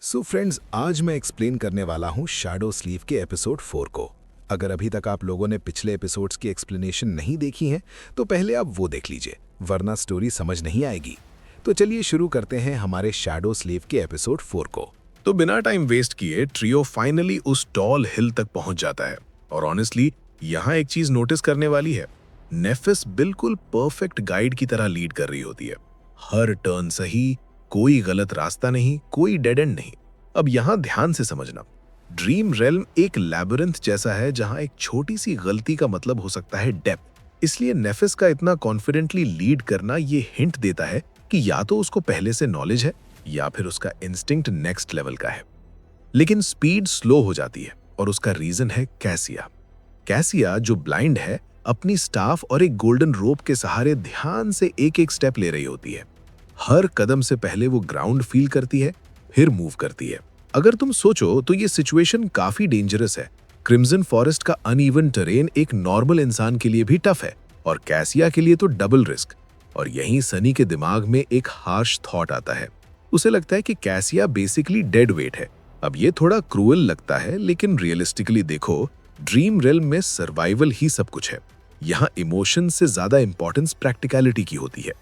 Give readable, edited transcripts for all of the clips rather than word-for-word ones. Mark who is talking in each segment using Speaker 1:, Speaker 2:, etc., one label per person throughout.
Speaker 1: So friends, आज मैं explain करने वाला हूँ शैडो स्लीव के एपिसोड 4 को। अगर अभी तक आप लोगों ने पिछले एपिसोड्स की एक्सप्लेनेशन नहीं देखी है तो पहले आप वो देख लीजिए, वरना स्टोरी समझ नहीं आएगी। तो चलिए शुरू करते हैं हमारे शैडो स्लीव के एपिसोड 4 को।
Speaker 2: तो बिना टाइम वेस्ट किए ट्रियो फाइनली उस टॉल हिल तक पहुंच जाता है। और ऑनेस्टली यहाँ एक चीज नोटिस करने वाली है, नेफिस बिल्कुल परफेक्ट गाइड की तरह लीड कर रही होती है। हर टर्न सही, कोई गलत रास्ता नहीं, कोई डेड एंड नहीं। अब यहाँ ध्यान से समझना, ड्रीम रेल्म एक लैबिरिंथ जैसा है जहाँ एक छोटी सी गलती का मतलब हो सकता है डेप्थ। इसलिए नेफिस का इतना कॉन्फिडेंटली लीड करना ये हिंट देता है कि या तो उसको पहले से नॉलेज है या फिर उसका इंस्टिंक्ट नेक्स्ट लेवल का है। लेकिन स्पीड स्लो हो जाती है और उसका रीजन है कैसिया। कैसिया जो ब्लाइंड है, अपनी स्टाफ और एक गोल्डन रोप के सहारे ध्यान से एक एक स्टेप ले रही होती है। हर कदम से पहले वो ग्राउंड फील करती है, फिर मूव करती है। अगर तुम सोचो तो ये सिचुएशन काफी डेंजरस है। क्रिम्सन फॉरेस्ट का अनइवन टेरेन एक नॉर्मल इंसान के लिए भी टफ है और कैसिया के लिए तो डबल रिस्क। और यहीं सनी के दिमाग में एक हार्श थॉट आता है। उसे लगता है कि कैसिया बेसिकली डेड वेट है। अब ये थोड़ा क्रूअल लगता है, लेकिन रियलिस्टिकली देखो, ड्रीम रेल्म में सर्वाइवल ही सब कुछ है। यहाँ इमोशन से ज्यादा इंपॉर्टेंस प्रैक्टिकलिटी की होती है।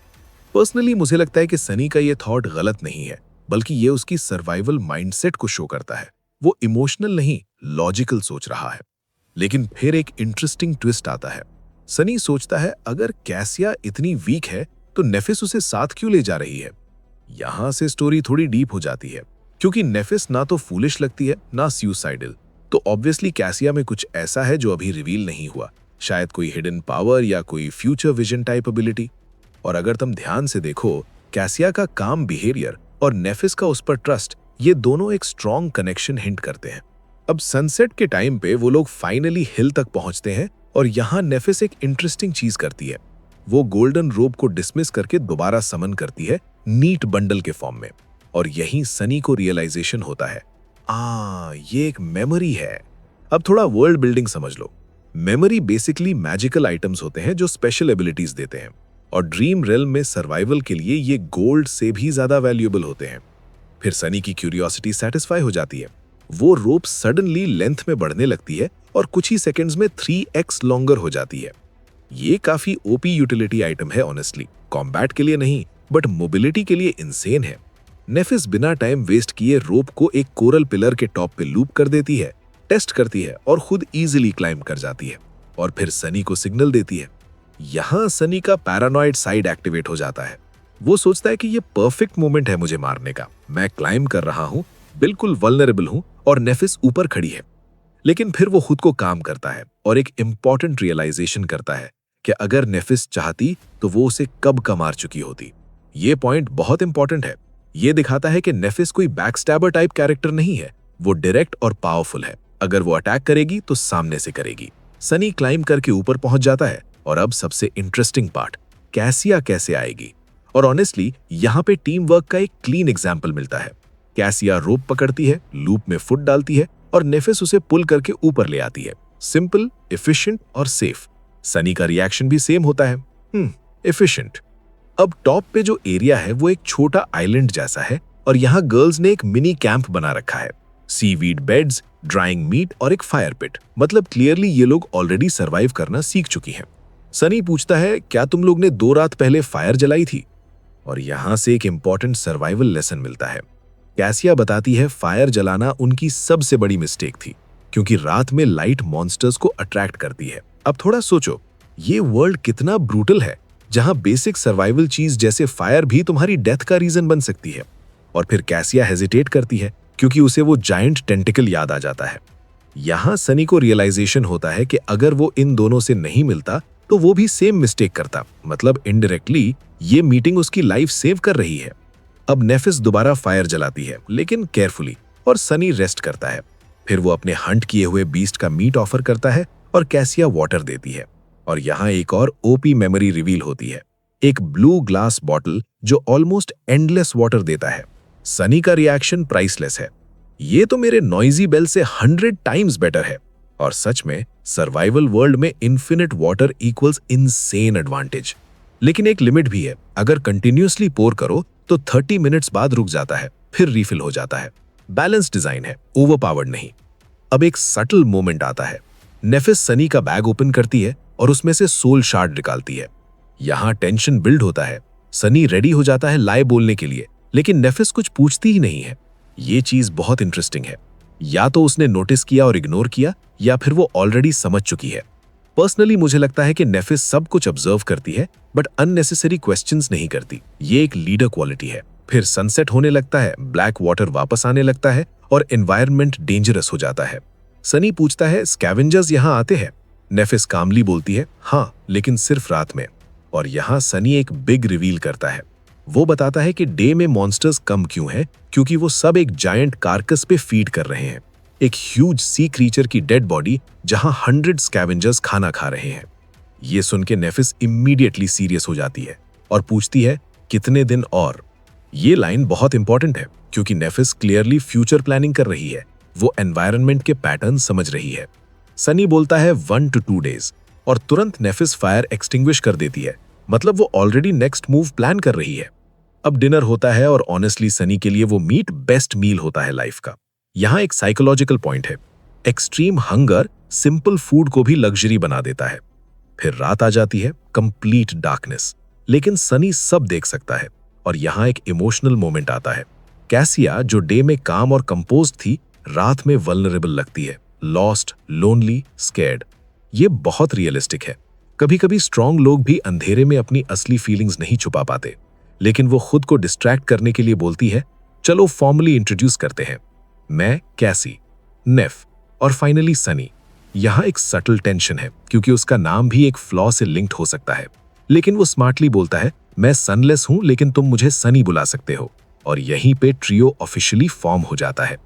Speaker 2: पर्सनली मुझे लगता है कि सनी का ये थॉट गलत नहीं है, बल्कि ये उसकी सर्वाइवल माइंडसेट को शो करता है। वो इमोशनल नहीं, लॉजिकल सोच रहा है। लेकिन फिर एक इंटरेस्टिंग ट्विस्ट आता है। सनी सोचता है अगर कैसिया इतनी वीक है तो नेफिस उसे साथ क्यों ले जा रही है। यहां से स्टोरी थोड़ी डीप हो जाती है, क्योंकि नेफिस ना तो फूलिश लगती है ना सुसाइडल। तो ऑब्वियसली कैसिया में कुछ ऐसा है जो अभी रिवील नहीं हुआ, शायद कोई हिडन पावर या कोई फ्यूचर विजन टाइप एबिलिटी। और अगर तुम ध्यान से देखो, कैसिया का काम बिहेवियर और नेफिस का उस पर ट्रस्ट, ये दोनों एक स्ट्रॉन्ग कनेक्शन हिंट करते हैं। अब सनसेट के टाइम पे वो लोग फाइनली हिल तक पहुंचते हैं और यहाँ नेफिस एक इंटरेस्टिंग चीज करती है। वो गोल्डन रोप को डिसमिस करके दोबारा समन करती है नीट बंडल के फॉर्म में। और यहीं सनी को रियलाइजेशन होता है, ये एक मेमोरी है। अब थोड़ा वर्ल्ड बिल्डिंग समझ लो। मेमोरी बेसिकली मैजिकल आइटम्स होते हैं जो स्पेशल एबिलिटीज देते हैं, और ड्रीम रेल्म में सर्वाइवल के लिए ये गोल्ड से भी ज्यादा वैल्यूएबल होते हैं। फिर सनी की क्यूरियोसिटी सेटिस्फाई हो जाती है। वो रोप सडनली लेंथ में बढ़ने लगती है और कुछ ही सेकंड्स में 3x लॉन्गर हो जाती है। ये काफी ओपी यूटिलिटी आइटम है ऑनेस्टली, कॉम्बैट के लिए नहीं बट मोबिलिटी के लिए इंसेन है। नेफिस बिना टाइम वेस्ट किए रोप को एक कोरल पिलर के टॉप पे लूप कर देती है, टेस्ट करती है और खुद इजीली क्लाइंब कर जाती है। और फिर सनी को सिग्नल देती है। यहाँ सनी का पैरानॉइड साइड एक्टिवेट हो जाता है। वो सोचता है कि ये परफेक्ट मोमेंट है मुझे मारने का। मैं क्लाइंब कर रहा हूँ, बिल्कुल वल्नरेबल हूँ और नेफिस ऊपर खड़ी है। लेकिन फिर वो खुद को काम करता है और एक इंपॉर्टेंट रियलाइजेशन करता है कि अगर नेफिस चाहती तो वो उसे कब का मार चुकी होती। ये पॉइंट बहुत इंपॉर्टेंट है। ये दिखाता है कि नेफिस कोई बैकस्टैबर टाइप कैरेक्टर नहीं है। वो डायरेक्ट और पावरफुल है। अगर वो अटैक करेगी तो सामने से करेगी। सनी क्लाइंब करके ऊपर पहुंच जाता है। और अब सबसे इंटरेस्टिंग पार्ट, कैसिया कैसे आएगी। और ऑनेस्टली यहाँ पे टीम वर्क का एक क्लीन एग्जाम्पल मिलता है। कैसिया रोप पकड़ती है, लूप में फुट डालती है और नेफिस उसे पुल करके ऊपर ले आती है। सिंपल, एफिशिएंट और सेफ। सनी का रिएक्शन भी सेम होता है, एफिशिएंट। अब टॉप पे जो एरिया है वो एक छोटा आइलैंड जैसा है और यहाँ गर्ल्स ने एक मिनी कैंप बना रखा है। सीवीड बेड्स, ड्राइंग मीट और एक फायर पिट। मतलब क्लियरली ये लोग ऑलरेडी सर्वाइव करना सीख चुकी हैं। सनी पूछता है, क्या तुम लोग ने 2 रात पहले फायर जलाई थी? और यहां से एक इंपॉर्टेंट सर्वाइवल लेसन मिलता है। कैसिया बताती है फायर जलाना उनकी सबसे बड़ी मिस्टेक थी, क्योंकि रात में लाइट मॉन्स्टर्स को अट्रैक्ट करती है। अब थोड़ा सोचो, ये वर्ल्ड कितना ब्रूटल है, जहां बेसिक सर्वाइवल चीज जैसे फायर भी तुम्हारी डेथ का रीजन बन सकती है। और फिर कैसिया हेजिटेट करती है क्योंकि उसे वो जायंट टेंटिकल याद आ जाता है। यहां सनी को रियलाइजेशन होता है कि अगर वो इन दोनों से नहीं मिलता तो वो भी सेम मिस्टेक करता। मतलब इनडायरेक्टली ये मीटिंग उसकी लाइफ सेव कर रही है। अब नेफिस दोबारा फायर जलाती है, लेकिन केयरफुली, और सनी रेस्ट करता है। फिर वो अपने हंट किए हुए बीस्ट का मीट ऑफर करता है और कैसिया वाटर देती है। और यहाँ एक और ओपी मेमोरी रिवील होती है, एक ब्लू ग्लास बॉटल जो ऑलमोस्ट एंडलेस वाटर देता है। सनी का रिएक्शन प्राइसलेस है। ये तो मेरे नॉइजी बेल से 100 टाइम्स बेटर है। और सच में सर्वाइवल वर्ल्ड में infinite water equals insane advantage. लेकिन एक लिमिट भी है। अगर कंटिन्यूअसली पोर करो तो 30 मिनट्स बाद रुक जाता है, फिर रिफिल हो जाता है। बैलेंस डिजाइन है, ओवरपावर्ड नहीं। अब एक सटल मोमेंट आता है। नेफिस सनी का बैग ओपन करती है और उसमें से सोल शार्ड निकालती है। यहां टेंशन बिल्ड होता है। सनी रेडी हो जाता है लाए बोलने के लिए, लेकिन नेफिस कुछ पूछती ही नहीं है। ये चीज बहुत इंटरेस्टिंग है। या तो उसने नोटिस किया और इग्नोर किया, या फिर वो ऑलरेडी समझ चुकी है। पर्सनली मुझे लगता है कि नेफिस सब कुछ ऑब्जर्व करती है, बट अननेसेसरी क्वेश्चंस नहीं करती। ये एक लीडर क्वालिटी है। फिर सनसेट होने लगता है, ब्लैक वाटर वापस आने लगता है और एनवायरनमेंट डेंजरस हो जाता है। सनी पूछता है, स्कैवेंजर्स यहाँ आते हैं? नेफिस कामली बोलती है, हाँ, लेकिन सिर्फ रात में। और यहाँ सनी एक बिग रिवील करता है। वो बताता है कि डे में मॉन्स्टर्स कम क्यों हैं, क्योंकि वो सब एक जायंट कार्कस पे फीड कर रहे हैं। एक ह्यूज सी क्रीचर की डेड बॉडी जहां 100 स्कैवेंजर्स खाना खा रहे हैं। ये सुन के नेफिस इमीडिएटली सीरियस हो जाती है और पूछती है, कितने दिन और? ये लाइन बहुत इंपॉर्टेंट है, क्योंकि नेफिस क्लियरली फ्यूचर प्लानिंग कर रही है। वो एनवायरनमेंट के पैटर्न समझ रही है। सनी बोलता है 1 to 2 days और तुरंत नेफिस फायर एक्सटिंग्विश कर देती है। मतलब वो ऑलरेडी नेक्स्ट मूव प्लान कर रही है। अब डिनर होता है और ऑनेस्टली सनी के लिए वो मीट बेस्ट मील होता है लाइफ का। यहाँ एक साइकोलॉजिकल पॉइंट है। एक्सट्रीम हंगर सिंपल फूड को भी लग्जरी बना देता है। फिर रात आ जाती है, कंप्लीट डार्कनेस, लेकिन सनी सब देख सकता है। और यहाँ एक इमोशनल मोमेंट आता है। कैसिया, जो डे में काम और कंपोज्ड थी, रात में वल्नरेबल लगती है, लॉस्ट, लोनली, स्कैर्ड। ये बहुत रियलिस्टिक है। कभी कभी स्ट्रॉन्ग लोग भी अंधेरे में अपनी असली फीलिंग्स नहीं छुपा पाते, लेकिन वो खुद को डिस्ट्रैक्ट करने के लिए बोलती है, चलो फॉर्मली इंट्रोड्यूस करते हैं, मैं कैसी, नेफ और फाइनली सनी। यहाँ एक सटल टेंशन है, क्योंकि उसका नाम भी एक फ्लॉ से लिंक्ड हो सकता है। लेकिन वो स्मार्टली बोलता है, मैं सनलेस हूं, लेकिन तुम मुझे सनी बुला सकते हो। और यहीं पे ट्रियो ऑफिशियली फॉर्म हो जाता है।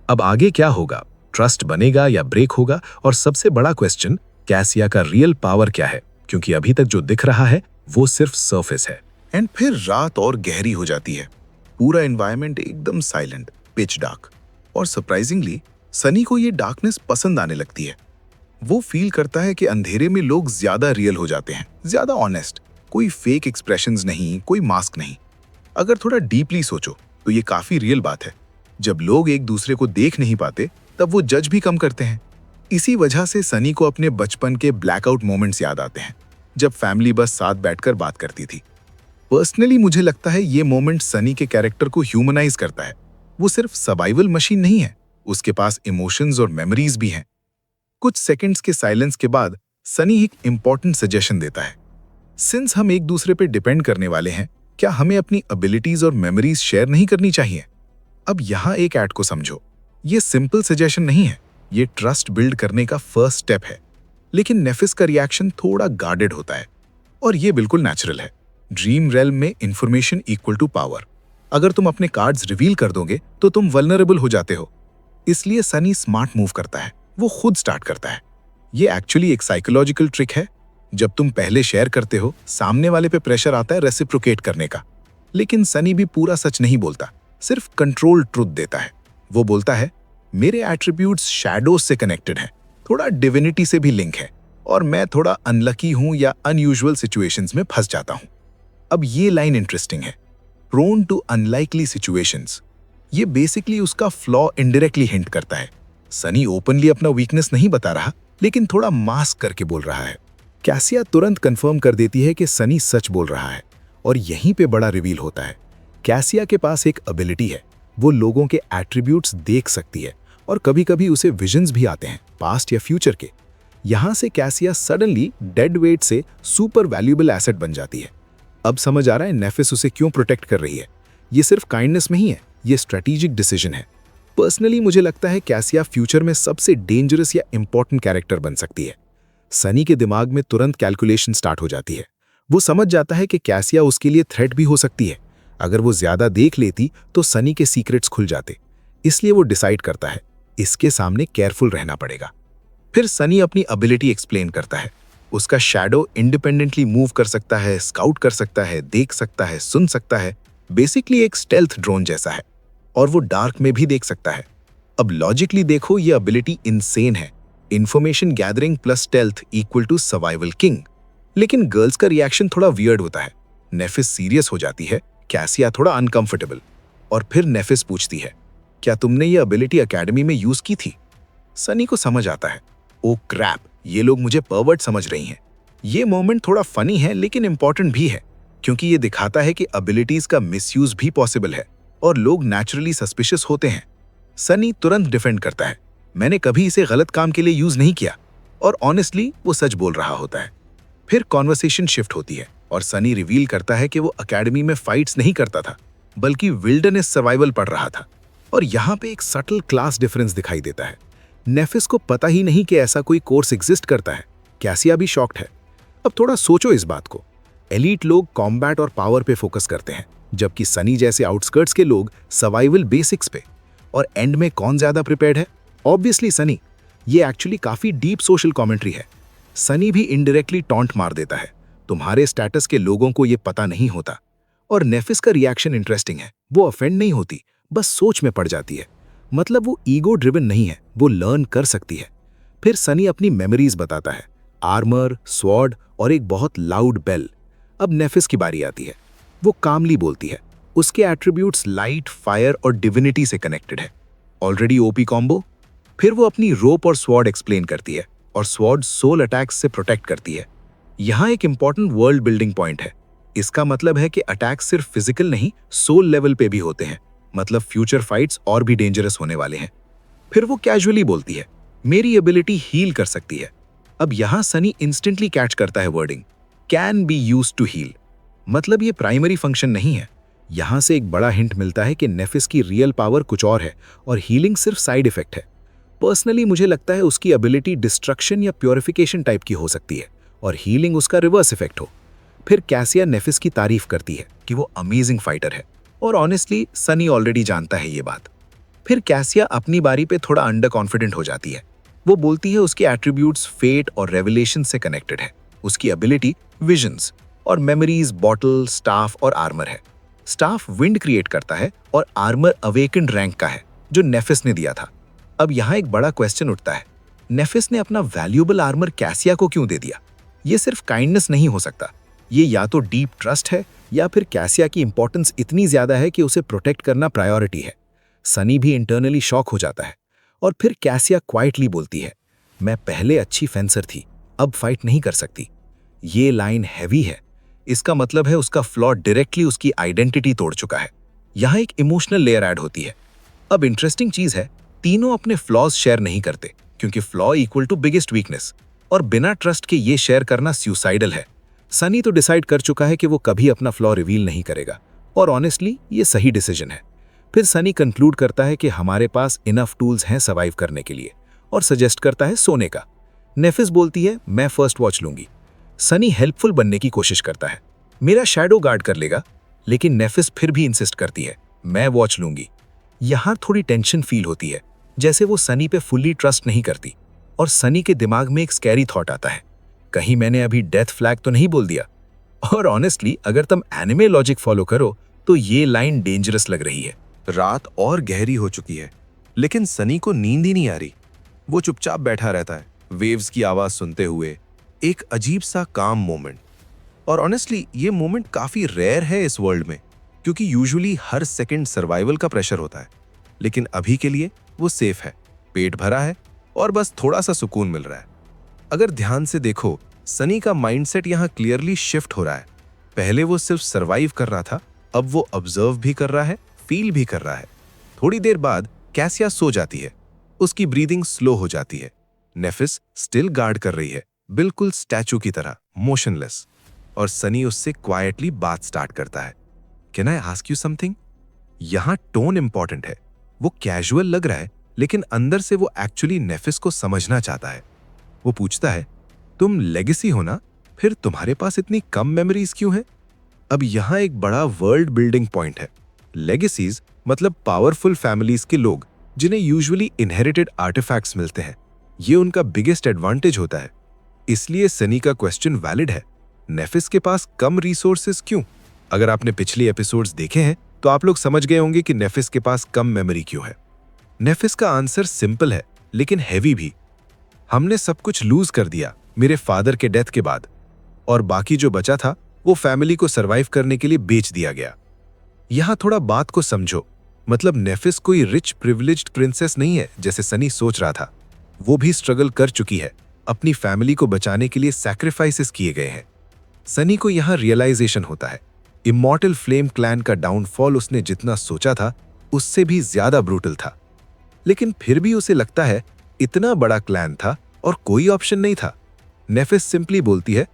Speaker 2: अब आगे क्या होगा? ट्रस्ट बनेगा या ब्रेक होगा? और सबसे बड़ा क्वेश्चन, कैसिया का रियल पावर क्या है? क्योंकि अभी तक जो दिख रहा है वो सिर्फ सरफेस है।
Speaker 1: एंड फिर रात और गहरी हो जाती है। पूरा एनवायरनमेंट एकदम साइलेंट, पिच डार्क। और सरप्राइजिंगली सनी को ये डार्कनेस पसंद आने लगती है। वो फील करता है कि अंधेरे में लोग ज्यादा रियल हो जाते हैं, ज्यादा ऑनेस्ट। कोई फेक एक्सप्रेशंस नहीं, कोई मास्क नहीं। अगर थोड़ा डीपली सोचो तो ये काफी रियल बात है। जब लोग एक दूसरे को देख नहीं पाते, तब वो जज भी कम करते हैं। इसी वजह से सनी को अपने बचपन के ब्लैकआउट मोमेंट्स याद आते हैं, जब फैमिली बस साथ बैठकर बात करती थी। पर्सनली मुझे लगता है ये मोमेंट सनी के कैरेक्टर को ह्यूमनाइज करता है। वो सिर्फ सर्वाइवल मशीन नहीं है, उसके पास इमोशंस और मेमोरीज भी हैं। कुछ सेकंड्स के साइलेंस के बाद सनी एक इंपॉर्टेंट सजेशन देता है। सिंस हम एक दूसरे पे डिपेंड करने वाले हैं, क्या हमें अपनी एबिलिटीज और मेमोरीज शेयर नहीं करनी चाहिए? अब यहाँ एक ऐड को समझो। ये सिंपल सजेशन नहीं है, ये ट्रस्ट बिल्ड करने का फर्स्ट स्टेप है। लेकिन नेफिस का रिएक्शन थोड़ा गार्डेड होता है, और ये बिल्कुल नेचुरल है। ड्रीम रेल्म में इंफॉर्मेशन इक्वल टू पावर। अगर तुम अपने कार्ड्स रिवील कर दोगे तो तुम वल्नरेबल हो जाते हो। इसलिए सनी स्मार्ट मूव करता है, वो खुद स्टार्ट करता है। ये एक्चुअली एक साइकोलॉजिकल ट्रिक है। जब तुम पहले शेयर करते हो, सामने वाले पे प्रेशर आता है रेसिप्रोकेट करने का। लेकिन सनी भी पूरा सच नहीं बोलता, सिर्फ कंट्रोल ट्रुथ देता है। वो बोलता है, मेरे एट्रीब्यूट्स शैडोज से कनेक्टेड हैं, थोड़ा डिविनिटी से भी लिंक है, और मैं थोड़ा अनलकी हूं या अनयूजुअल सिचुएशंस में फंस जाता हूं। अब ये लाइन इंटरेस्टिंग है, प्रोन टू अनलाइकली सिचुएशंस। ये बेसिकली उसका फ्लॉ इनडायरेक्टली हिंट करता है। सनी ओपनली अपना वीकनेस नहीं बता रहा, लेकिन थोड़ा मास्क करके बोल रहा है। कैसिया तुरंत कंफर्म कर देती है कि सनी सच बोल रहा है, और यहीं पे बड़ा रिवील होता है। कैसिया के पास एक एबिलिटी है, वो लोगों के एट्रीब्यूट्स देख सकती है, और कभी कभी उसे विजन्स भी आते हैं, पास्ट या फ्यूचर के। यहाँ से कैसिया सडनली डेड वेट से सुपर वैल्यूएबल एसेट बन जाती है। अब समझ आ रहा है नेफिस उसे क्यों प्रोटेक्ट कर रही है। ये सिर्फ काइंडनेस नहीं है, ये स्ट्रेटेजिक डिसीजन है। पर्सनली मुझे लगता है कैसिया फ्यूचर में सबसे डेंजरस या इंपॉर्टेंट कैरेक्टर बन सकती है। सनी के दिमाग में तुरंत कैलकुलेशन स्टार्ट हो जाती है। वो समझ जाता है कि कैसिया उसके लिए थ्रेट भी हो सकती है। अगर वो ज्यादा देख लेती तो सनी के सीक्रेट्स खुल जाते। इसलिए वो डिसाइड करता है, इसके सामने केयरफुल रहना पड़ेगा। फिर सनी अपनी एबिलिटी एक्सप्लेन करता है। उसका शैडो इंडिपेंडेंटली मूव कर सकता है, स्काउट कर सकता है, देख सकता है, सुन सकता है। बेसिकली एक स्टेल्थ ड्रोन जैसा है, और वो डार्क में भी देख सकता है। अब लॉजिकली देखो, ये एबिलिटी इनसेन है। Information gathering plus stealth equal to survival king. लेकिन गर्ल्स का रिएक्शन थोड़ा वियर्ड होता है। नेफिस सीरियस हो जाती है, कैसिया थोड़ा अनकंफर्टेबल। और फिर नेफिस पूछती है, क्या तुमने ये एबिलिटी एकेडमी में यूज की थी? सनी को समझ आता है, ओ क्रैप, ये लोग मुझे परवर्ट समझ रही हैं। ये मोमेंट थोड़ा फनी है लेकिन इंपॉर्टेंट भी है, क्योंकि ये दिखाता है कि एबिलिटीज का मिसयूज भी पॉसिबल है और लोग नेचुरली सस्पिशियस होते हैं। सनी तुरंत डिफेंड करता है, मैंने कभी इसे गलत काम के लिए यूज नहीं किया, और ऑनेस्टली वो सच बोल रहा होता है। फिर कॉन्वर्सेशन शिफ्ट होती है और सनी रिवील करता है कि वो एकेडमी में फाइट्स नहीं करता था, बल्कि विल्डरनेस सर्वाइवल पढ़ रहा था। और यहाँ पे एक सटल क्लास डिफरेंस दिखाई देता है। नेफिस को पता ही नहीं कि ऐसा कोई कोर्स एग्जिस्ट करता है। कैसिया भी शॉक्ड है। अब थोड़ा सोचो इस बात को, एलीट लोग कॉम्बैट और पावर पे फोकस करते हैं, जबकि सनी जैसे आउटस्कर्ट्स के लोग सर्वाइवल बेसिक्स पे। और एंड में कौन ज्यादा प्रिपेयर्ड है? ऑब्वियसली सनी। ये एक्चुअली काफी डीप सोशल कमेंट्री है। सनी भी इनडायरेक्टली टॉन्ट मार देता है, तुम्हारे स्टेटस के लोगों को ये पता नहीं होता। और नेफिस का रिएक्शन इंटरेस्टिंग है, वो ऑफेंड नहीं होती, बस सोच में पड़ जाती है। मतलब वो ईगो ड्रिवन नहीं है, वो लर्न कर सकती है। फिर सनी अपनी मेमोरीज बताता है, आर्मर, स्वॉर्ड और एक बहुत लाउड बेल। अब नेफिस की बारी आती है। वो कामली बोलती है, उसके एट्रीब्यूट्स लाइट, फायर और डिविनिटी से कनेक्टेड है। Already OP combo. फिर वो अपनी रोप और स्वॉर्ड एक्सप्लेन करती है, और स्वॉर्ड सोल अटैक्स से प्रोटेक्ट करती है। यहाँ एक इंपॉर्टेंट वर्ल्ड बिल्डिंग पॉइंट है। इसका मतलब है कि अटैक सिर्फ फिजिकल नहीं, सोल लेवल पे भी होते हैं। मतलब फ्यूचर फाइट्स और भी डेंजरस होने वाले हैं। फिर वो कैजुअली बोलती है, मेरी एबिलिटी हील कर सकती है। अब यहाँ सनी इंस्टेंटली कैच करता है wording, can be used to heal. मतलब ये प्राइमरी फंक्शन नहीं है। यहाँ से एक बड़ा हिंट मिलता है कि नेफिस की रियल पावर कुछ और है और हीलिंग सिर्फ साइड इफेक्ट है। पर्सनली मुझे लगता है उसकी एबिलिटी डिस्ट्रक्शन या प्योरिफिकेशन टाइप की हो सकती है और हीलिंग उसका रिवर्स इफेक्ट हो। फिर कैसिया नेफिस की तारीफ करती है कि वो अमेजिंग फाइटर है, और ऑनेस्टली सनी ऑलरेडी जानता है ये बात। फिर कैसिया अपनी बारी पे थोड़ा अंडर कॉन्फिडेंट हो जाती है। वो बोलती है उसके एट्रीब्यूट्स फेट और रेवलेशन से कनेक्टेड है। उसकी एबिलिटी विजन्स और मेमोरीज बॉटल, स्टाफ और आर्मर है। स्टाफ विंड क्रिएट करता है और आर्मर अवेकेंड रैंक का है, जो नेफिस ने दिया था। अब यहाँ एक बड़ा क्वेश्चन उठता है, नेफिस ने अपना वैल्यूएबल आर्मर कैसिया को क्यों दे दिया? ये सिर्फ काइंडनेस नहीं हो सकता। ये या तो डीप ट्रस्ट है, या फिर कैसिया की इंपॉर्टेंस इतनी ज्यादा है कि उसे प्रोटेक्ट करना प्रायोरिटी है। सनी भी इंटरनली शॉक हो जाता है। और फिर कैसिया क्वाइटली बोलती है, मैं पहले अच्छी फेंसर थी, अब फाइट नहीं कर सकती। ये लाइन हैवी है। इसका मतलब है उसका फ्लॉ डायरेक्टली उसकी आइडेंटिटी तोड़ चुका है। यहाँ एक इमोशनल लेयर ऐड होती है। अब इंटरेस्टिंग चीज है, तीनों अपने फ्लॉज शेयर नहीं करते, क्योंकि flaw equal to biggest weakness, और बिना ट्रस्ट के ये शेयर करना सुसाइडल है। सनी तो डिसाइड कर चुका है कि वो कभी अपना फ्लॉ रिवील नहीं करेगा, और ऑनेस्टली ये सही डिसीजन है। फिर सनी कंक्लूड करता है कि हमारे पास इनफ टूल्स हैं सर्वाइव करने के लिए, और सजेस्ट करता है सोने का। नेफिस बोलती है, मैं फर्स्ट वॉच लूंगी। सनी हेल्पफुल बनने की कोशिश करता है, मेरा शैडो गार्ड कर लेगा, लेकिन नेफिस फिर भी इंसिस्ट करती है, मैं वॉच लूंगी। यहाँ थोड़ी टेंशन फील होती है, जैसे वो सनी पे फुल्ली ट्रस्ट नहीं करती। और सनी के दिमाग में एक स्कैरी थॉट आता है, कहीं मैंने अभी डेथ फ्लैग तो नहीं बोल दिया। और ऑनेस्टली अगर तुम एनिमे लॉजिक फॉलो करो तो ये लाइन डेंजरस लग रही है।
Speaker 2: रात और गहरी हो चुकी है, लेकिन सनी को नींद ही नहीं आ रही। वो चुपचाप बैठा रहता है, वेव्स की आवाज सुनते हुए। एक अजीब सा काम मोमेंट। और ऑनेस्टली ये मोमेंट काफी रेयर है इस वर्ल्ड में, क्योंकि यूजुअली हर सेकंड सर्वाइवल का प्रेशर होता है। लेकिन अभी के लिए वो सेफ है, पेट भरा है और बस थोड़ा सा सुकून मिल रहा है। अगर ध्यान से देखो, सनी का माइंडसेट यहाँ क्लियरली शिफ्ट हो रहा है। पहले वो सिर्फ सर्वाइव कर रहा था, अब वो ऑब्जर्व भी कर रहा है, फील भी कर रहा है। थोड़ी देर बाद कैसिया सो जाती है, उसकी ब्रीदिंग स्लो हो जाती है। नेफिस स्टिल गार्ड कर रही है, बिल्कुल स्टैचू की तरह, मोशनलेस। और सनी उससे क्वाइटली बात स्टार्ट करता है, can I ask you something? यहाँ टोन इंपॉर्टेंट है। वो कैजुअल लग रहा है, लेकिन अंदर से वो एक्चुअली नेफिस को समझना चाहता है। वो पूछता है, तुम लेगेसी हो ना, फिर तुम्हारे पास इतनी कम मेमोरीज क्यों हैं? अब यहाँ एक बड़ा वर्ल्ड बिल्डिंग पॉइंट है। लेगेसीज मतलब पावरफुल फैमिलीज के लोग, जिन्हें यूजुअली इनहेरिटेड आर्टिफैक्ट्स मिलते हैं। ये उनका बिगेस्ट एडवांटेज होता है। इसलिए सनी का क्वेश्चन वैलिड है, नेफिस के पास कम रिसोर्सेज क्यों? अगर आपने पिछले एपिसोड्स देखे हैं तो आप लोग समझ गए होंगे कि नेफिस के पास कम मेमोरी क्यों है। नेफिस का आंसर सिंपल है, लेकिन हैवी भी। हमने सब कुछ लूज कर दिया मेरे फादर के डेथ के बाद, और बाकी जो बचा था वो फैमिली को सरवाइव करने के लिए बेच दिया गया। यहाँ थोड़ा बात को समझो।
Speaker 1: मतलब नेफिस कोई रिच प्रिविलेज्ड प्रिंसेस नहीं है जैसे सनी सोच रहा था। वो भी स्ट्रगल कर चुकी है, अपनी फैमिली को बचाने के लिए सैक्रिफाइसेस किए गए हैं। सनी को यहाँ रियलाइजेशन होता है, इमॉर्टल फ्लेम क्लैन का डाउनफॉल उसने जितना सोचा था उससे भी ज्यादा ब्रूटल था। लेकिन फिर भी उसे लगता है इतना बड़ा क्लैन था और कोई ऑप्शन नहीं था। नेफिस सिंपली बोलती है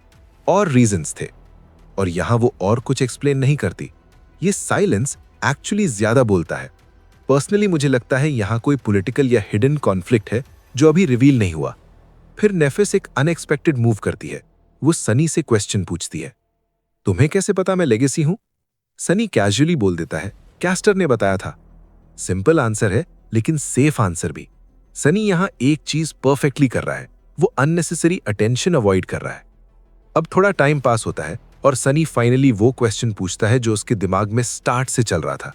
Speaker 1: और रीजंस थे, और यहां वो और कुछ एक्सप्लेन नहीं करती। ये साइलेंस एक्चुअली ज्यादा बोलता है। पर्सनली मुझे लगता है यहां कोई पॉलिटिकल या हिडन कॉन्फ्लिक्ट है जो अभी रिवील नहीं हुआ। फिर नेफिस एक अनएक्सपेक्टेड मूव करती है। वो सनी से क्वेश्चन पूछती है, तुम्हें कैसे पता मैं लेगेसी हूं? सनी कैजुअली बोल देता है, कैस्टर ने बताया था। सिंपल आंसर है लेकिन सेफ आंसर भी। सनी यहां एक चीज परफेक्टली कर रहा है, वो अननेसेसरी अटेंशन अवॉइड कर रहा है। अब थोड़ा टाइम पास होता है और सनी फाइनली वो क्वेश्चन पूछता है जो उसके दिमाग में स्टार्ट से चल रहा था,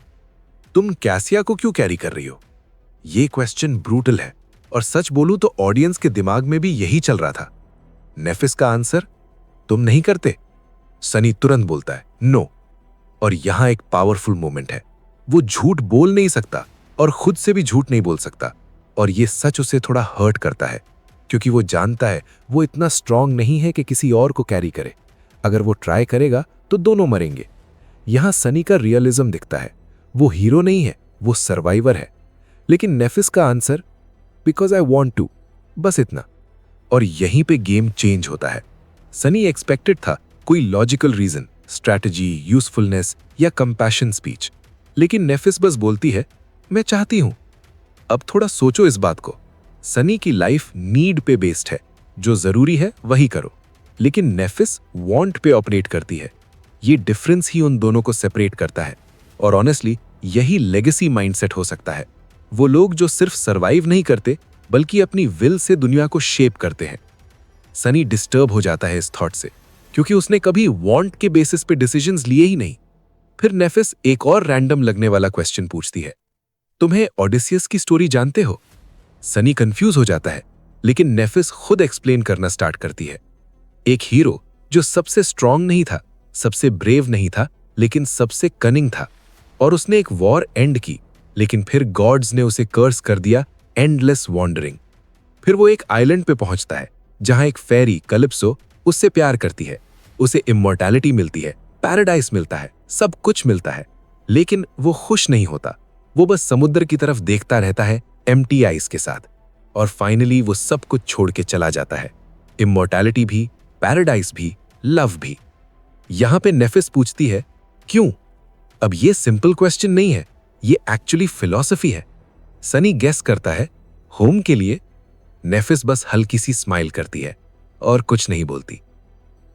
Speaker 1: तुम कैसिया को क्यों कैरी कर रही हो? ये क्वेश्चन ब्रूटल है और सच बोलूं तो ऑडियंस के दिमाग में भी यही चल रहा था। नेफिस का आंसर, तुम नहीं करते। सनी तुरंत बोलता है, नो। और यहां एक पावरफुल मोमेंट है। वो झूठ बोल नहीं सकता और खुद से भी झूठ नहीं बोल सकता, और ये सच उसे थोड़ा हर्ट करता है क्योंकि वो जानता है वो इतना स्ट्रांग नहीं है कि किसी और को कैरी करे। अगर वो ट्राई करेगा तो दोनों मरेंगे। यहां सनी का रियलिज्म दिखता है। वो हीरो नहीं है, वो सर्वाइवर है। लेकिन नेफिस का answer, because I want to, बस इतना। और यहीं पे गेम चेंज होता है। सनी एक्सपेक्टेड था कोई लॉजिकल रीजन, स्ट्रैटेजी, यूजफुलनेस या कंपैशन स्पीच, लेकिन नेफिस बस बोलती है, मैं चाहती हूं। अब थोड़ा सोचो इस बात को। सनी की लाइफ नीड पे बेस्ड है, जो जरूरी है वही करो, लेकिन नेफिस वांट पे ऑपरेट करती है। ये डिफरेंस ही उन दोनों को सेपरेट करता है, और ऑनेस्टली यही लेगेसी माइंडसेट हो सकता है। वो लोग जो सिर्फ सरवाइव नहीं करते बल्कि अपनी विल से दुनिया को शेप करते हैं। सनी डिस्टर्ब हो जाता है इस थॉट से, क्योंकि उसने कभी वांट के बेसिस पे डिसीजंस लिए ही नहीं। फिर नेफिस एक और रैंडम लगने वाला क्वेश्चन पूछती है, तुम्हें ओडिसियस की स्टोरी जानते हो? सनी कंफ्यूज हो जाता है, लेकिन नेफिस खुद एक्सप्लेन करना स्टार्ट करती है। एक हीरो जो सबसे स्ट्रांग नहीं था, सबसे ब्रेव नहीं था, लेकिन सबसे कनिंग था, और उसने एक वॉर एंड की, लेकिन फिर गॉड्स ने उसे कर्स कर दिया एंडलेस वॉन्डरिंग। फिर वो एक आइलैंड पे पहुंचता है जहां एक फेरी कैलिप्सो उससे प्यार करती है। उसे इमॉर्टैलिटी मिलती है, पैराडाइस मिलता है, सब कुछ मिलता है, लेकिन वो खुश नहीं होता। वो बस समुद्र की तरफ देखता रहता है एम्प्टी आइज के साथ, और फाइनली वो सब कुछ छोड़ के चला जाता है। इमॉर्टैलिटी भी, पैराडाइस भी, लव भी। यहां पे नेफिस पूछती है, क्यों? अब ये सिंपल क्वेश्चन नहीं है, ये एक्चुअली फिलॉसफी है। सनी गेस करता है, होम के लिए। नेफिस बस हल्की सी स्माइल करती है और कुछ नहीं बोलती।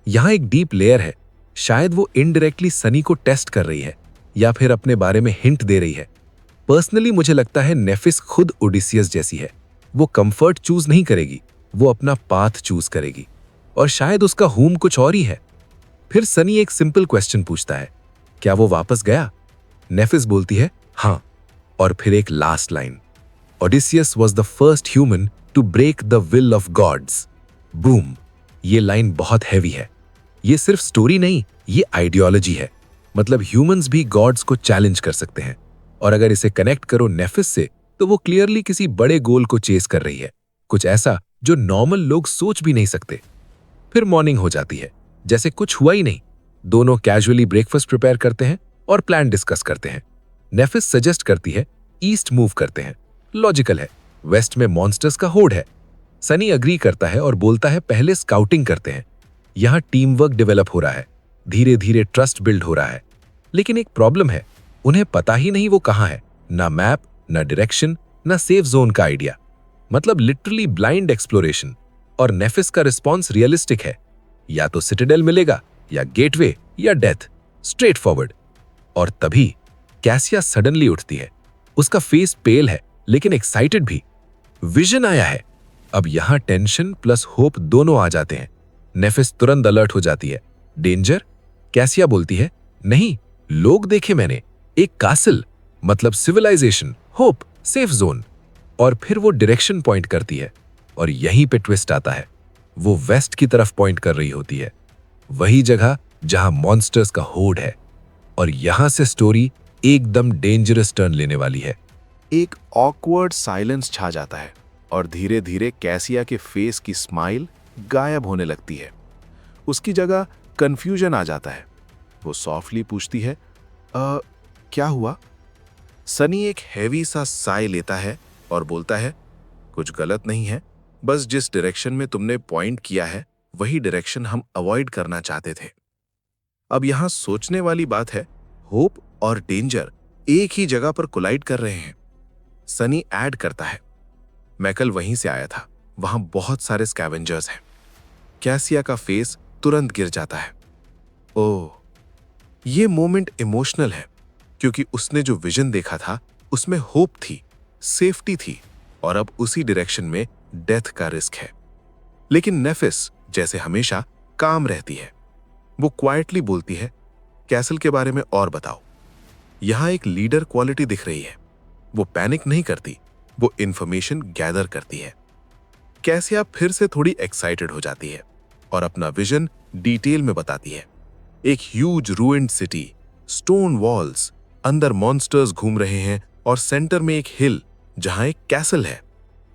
Speaker 1: यहां एक डीप लेयर है। शायद वो इनडायरेक्टली सनी को टेस्ट कर रही है या फिर अपने बारे में हिंट दे रही है। पर्सनली मुझे लगता है नेफिस खुद ओडिसियस जैसी है। वो कंफर्ट चूज नहीं करेगी, वो अपना पाथ चूज करेगी, और शायद उसका होम कुछ और ही है। फिर सनी एक सिंपल क्वेश्चन पूछता है, क्या वो वापस गया? नेफिस बोलती है, हाँ। और फिर एक last line, Odysseus was the first human to break the will of gods. Boom. ये लाइन बहुत हैवी है। ये सिर्फ स्टोरी नहीं, ये आइडियोलॉजी है। मतलब ह्यूमंस भी गॉड्स को चैलेंज कर सकते हैं, और अगर इसे कनेक्ट करो नेफिस से, तो वो क्लियरली किसी बड़े गोल को चेस कर रही है, कुछ ऐसा जो नॉर्मल लोग सोच भी नहीं सकते। फिर मॉर्निंग हो जाती है, जैसे कुछ हुआ ही नहीं। दोनों कैजुअली ब्रेकफास्ट प्रिपेयर करते हैं और प्लान डिस्कस करते हैं। नेफिस सजेस्ट करती है, ईस्ट मूव करते हैं, लॉजिकल है, वेस्ट में मॉन्स्टर्स का होड़ है। सनी अग्री करता है और बोलता है, पहले स्काउटिंग करते हैं। यहां टीम वर्क डेवलप हो रहा है, धीरे धीरे ट्रस्ट बिल्ड हो रहा है। लेकिन एक प्रॉब्लम है, उन्हें पता ही नहीं वो कहां है। ना मैप, ना डायरेक्शन, ना सेफ जोन का आइडिया। मतलब लिटरली ब्लाइंड एक्सप्लोरेशन। और नेफिस का रिस्पॉन्स रियलिस्टिक है, या तो सिटाडेल मिलेगा, या गेटवे, या डेथ, स्ट्रेट फॉरवर्ड। और तभी कैसिया सडनली उठती है। उसका फेस पेल है लेकिन एक्साइटेड भी। विजन आया है। अब यहां टेंशन प्लस होप दोनों आ जाते हैं। नेफिस तुरंत अलर्ट हो जाती है, डेंजर? कैसिया बोलती है, नहीं, लोग देखे मैंने, एक कासल, मतलब सिविलाइजेशन, होप, सेफ जोन। और फिर वो डायरेक्शन पॉइंट करती है, और यहीं पे ट्विस्ट आता है। वो वेस्ट की तरफ पॉइंट कर रही होती है, वही जगह जहां मॉन्स्टर्स का होड़ है। और यहां से स्टोरी
Speaker 2: एकदम डेंजरस टर्न लेने वाली है।
Speaker 3: एक ऑकवर्ड साइलेंस छा जाता है और धीरे धीरे कैसिया के फेस की स्माइल गायब होने लगती है। उसकी जगह कंफ्यूजन आ जाता है। वो सॉफ्टली पूछती है, क्या हुआ? सनी एक हैवी सा साय लेता है और बोलता है, कुछ गलत नहीं है, बस जिस डायरेक्शन में तुमने पॉइंट किया है वही डायरेक्शन हम अवॉइड करना चाहते थे। अब यहां सोचने वाली बात है, होप और डेंजर एक ही जगह पर कोलाइड कर रहे हैं। सनी ऐड करता है, मैं कल वहीं से आया था, वहां बहुत सारे स्कैवेंजर्स हैं। कैसिया का फेस तुरंत गिर जाता है। ओह, ये मोमेंट इमोशनल है क्योंकि उसने जो विजन देखा था उसमें होप थी, सेफ्टी थी और अब उसी डायरेक्शन में डेथ का रिस्क है। लेकिन नेफिस जैसे हमेशा काम रहती है। वो क्वाइटली बोलती है, कैसल के बारे में और बताओ। यहां एक लीडर क्वालिटी दिख रही है। वो पैनिक नहीं करती, वो इंफॉर्मेशन गैदर करती है। कैसिया फिर से थोड़ी एक्साइटेड हो जाती है और अपना विजन डिटेल में बताती है। एक huge ruined city, stone walls, अंदर मॉन्स्टर्स घूम रहे हैं और सेंटर में एक हिल जहां एक कैसल है।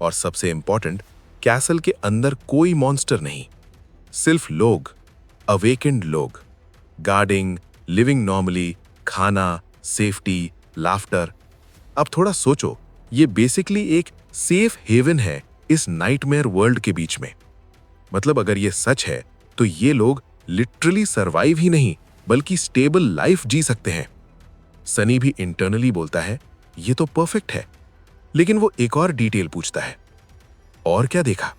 Speaker 3: और सबसे इंपॉर्टेंट, कैसल के अंदर कोई मॉन्स्टर नहीं, सिर्फ लोग, अवेकेंड लोग, गार्डिंग, लिविंग नॉर्मली, खाना, सेफ्टी, लाफ्टर। अब थोड़ा सोचो, ये बेसिकली एक सेफ हेवन है इस नाइटमेयर वर्ल्ड के बीच में। मतलब अगर ये सच है तो ये लोग लिटरली सरवाइव ही नहीं बल्कि स्टेबल लाइफ जी सकते हैं। सनी भी इंटरनली बोलता है, ये तो परफेक्ट है। लेकिन वो एक और डिटेल पूछता है, और क्या देखा?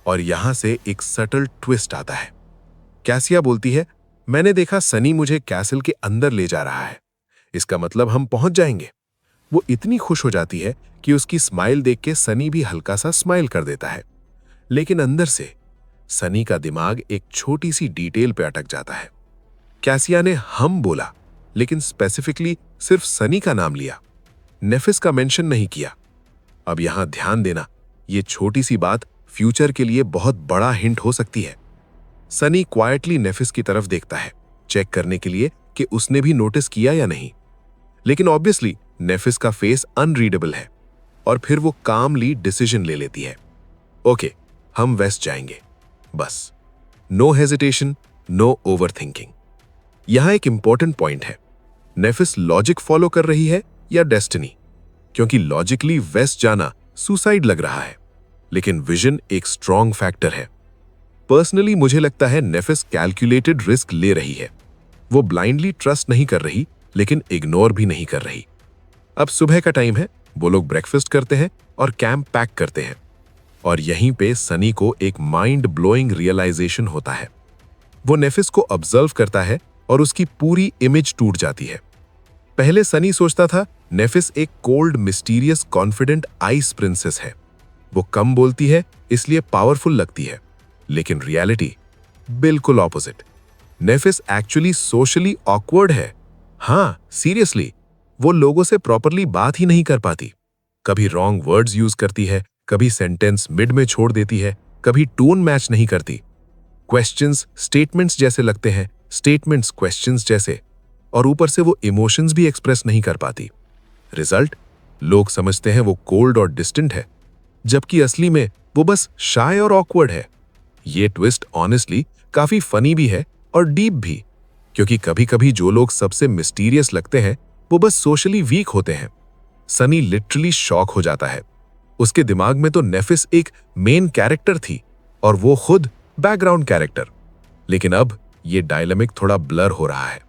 Speaker 3: और यहां से एक सटल ट्विस्ट आता है। कैसिया बोलती है, मैंने देखा सनी मुझे कैसल के अंदर ले जा रहा है, इसका मतलब हम पहुंच जाएंगे। वो इतनी खुश हो जाती है कि उसकी स्माइल देख के सनी भी हल्का सा स्माइल कर देता है। लेकिन अंदर से सनी का दिमाग एक छोटी सी डिटेल पे अटक जाता है। कैसिया ने हम बोला, लेकिन स्पेसिफिकली सिर्फ सनी का नाम लिया, नेफिस का मेंशन नहीं किया। अब यहां ध्यान देना, ये छोटी सी बात फ्यूचर के लिए बहुत बड़ा हिंट हो सकती है। सनी क्वाइटली नेफिस की तरफ देखता है, चेक करने के लिए कि उसने भी नोटिस किया या नहीं। लेकिन ऑब्वियसली नेफिस का फेस अनरीडेबल है और फिर वो कामली डिसीजन ले लेती है, ओके, हम वेस्ट जाएंगे, बस। No hesitation, no overthinking. यहां एक इंपॉर्टेंट पॉइंट है, नेफिस लॉजिक फॉलो कर रही है या डेस्टिनी? क्योंकि लॉजिकली वेस्ट जाना सुसाइड लग रहा है, लेकिन विजन एक स्ट्रॉन्ग फैक्टर है। पर्सनली मुझे लगता है नेफिस कैलकुलेटेड रिस्क ले रही है। वो ब्लाइंडली ट्रस्ट नहीं कर रही, लेकिन इग्नोर भी नहीं कर रही। अब सुबह का टाइम है, वो लोग ब्रेकफास्ट करते हैं और कैंप पैक करते हैं। और यहीं पे सनी को एक माइंड ब्लोइंग रियलाइजेशन होता है। वो नेफिस को ऑब्जर्व करता है और उसकी पूरी इमेज टूट जाती है। पहले सनी सोचता था नेफिस एक cold, mysterious, confident ice princess है। वो कम बोलती है इसलिए पावरफुल लगती है, लेकिन रियलिटी बिल्कुल ऑपोजिट। नेफिस एक्चुअली सोशली ऑकवर्ड है। हाँ, सीरियसली, वो लोगों से प्रॉपरली बात ही नहीं कर पाती। कभी रॉन्ग वर्ड्स यूज करती है, कभी सेंटेंस मिड में छोड़ देती है, कभी टोन मैच नहीं करती। क्वेश्चंस स्टेटमेंट्स जैसे लगते हैं, स्टेटमेंट्स क्वेश्चंस जैसे, और ऊपर से वो इमोशंस भी एक्सप्रेस नहीं कर पाती। रिजल्ट, लोग समझते हैं वो कोल्ड और डिस्टेंट है, जबकि असली में वो बस शाय और ऑकवर्ड है। ये ट्विस्ट ऑनेस्टली काफी फनी भी है और डीप भी, क्योंकि कभी-कभी जो लोग सबसे मिस्टीरियस लगते हैं वो बस सोशली वीक होते हैं। सनी लिटरली शॉक हो जाता है। उसके दिमाग में तो नेफिस एक मेन कैरेक्टर थी और वो खुद बैकग्राउंड कैरेक्टर। लेकिन अब ये डायनामिक थोड़ा ब्लर हो रहा है।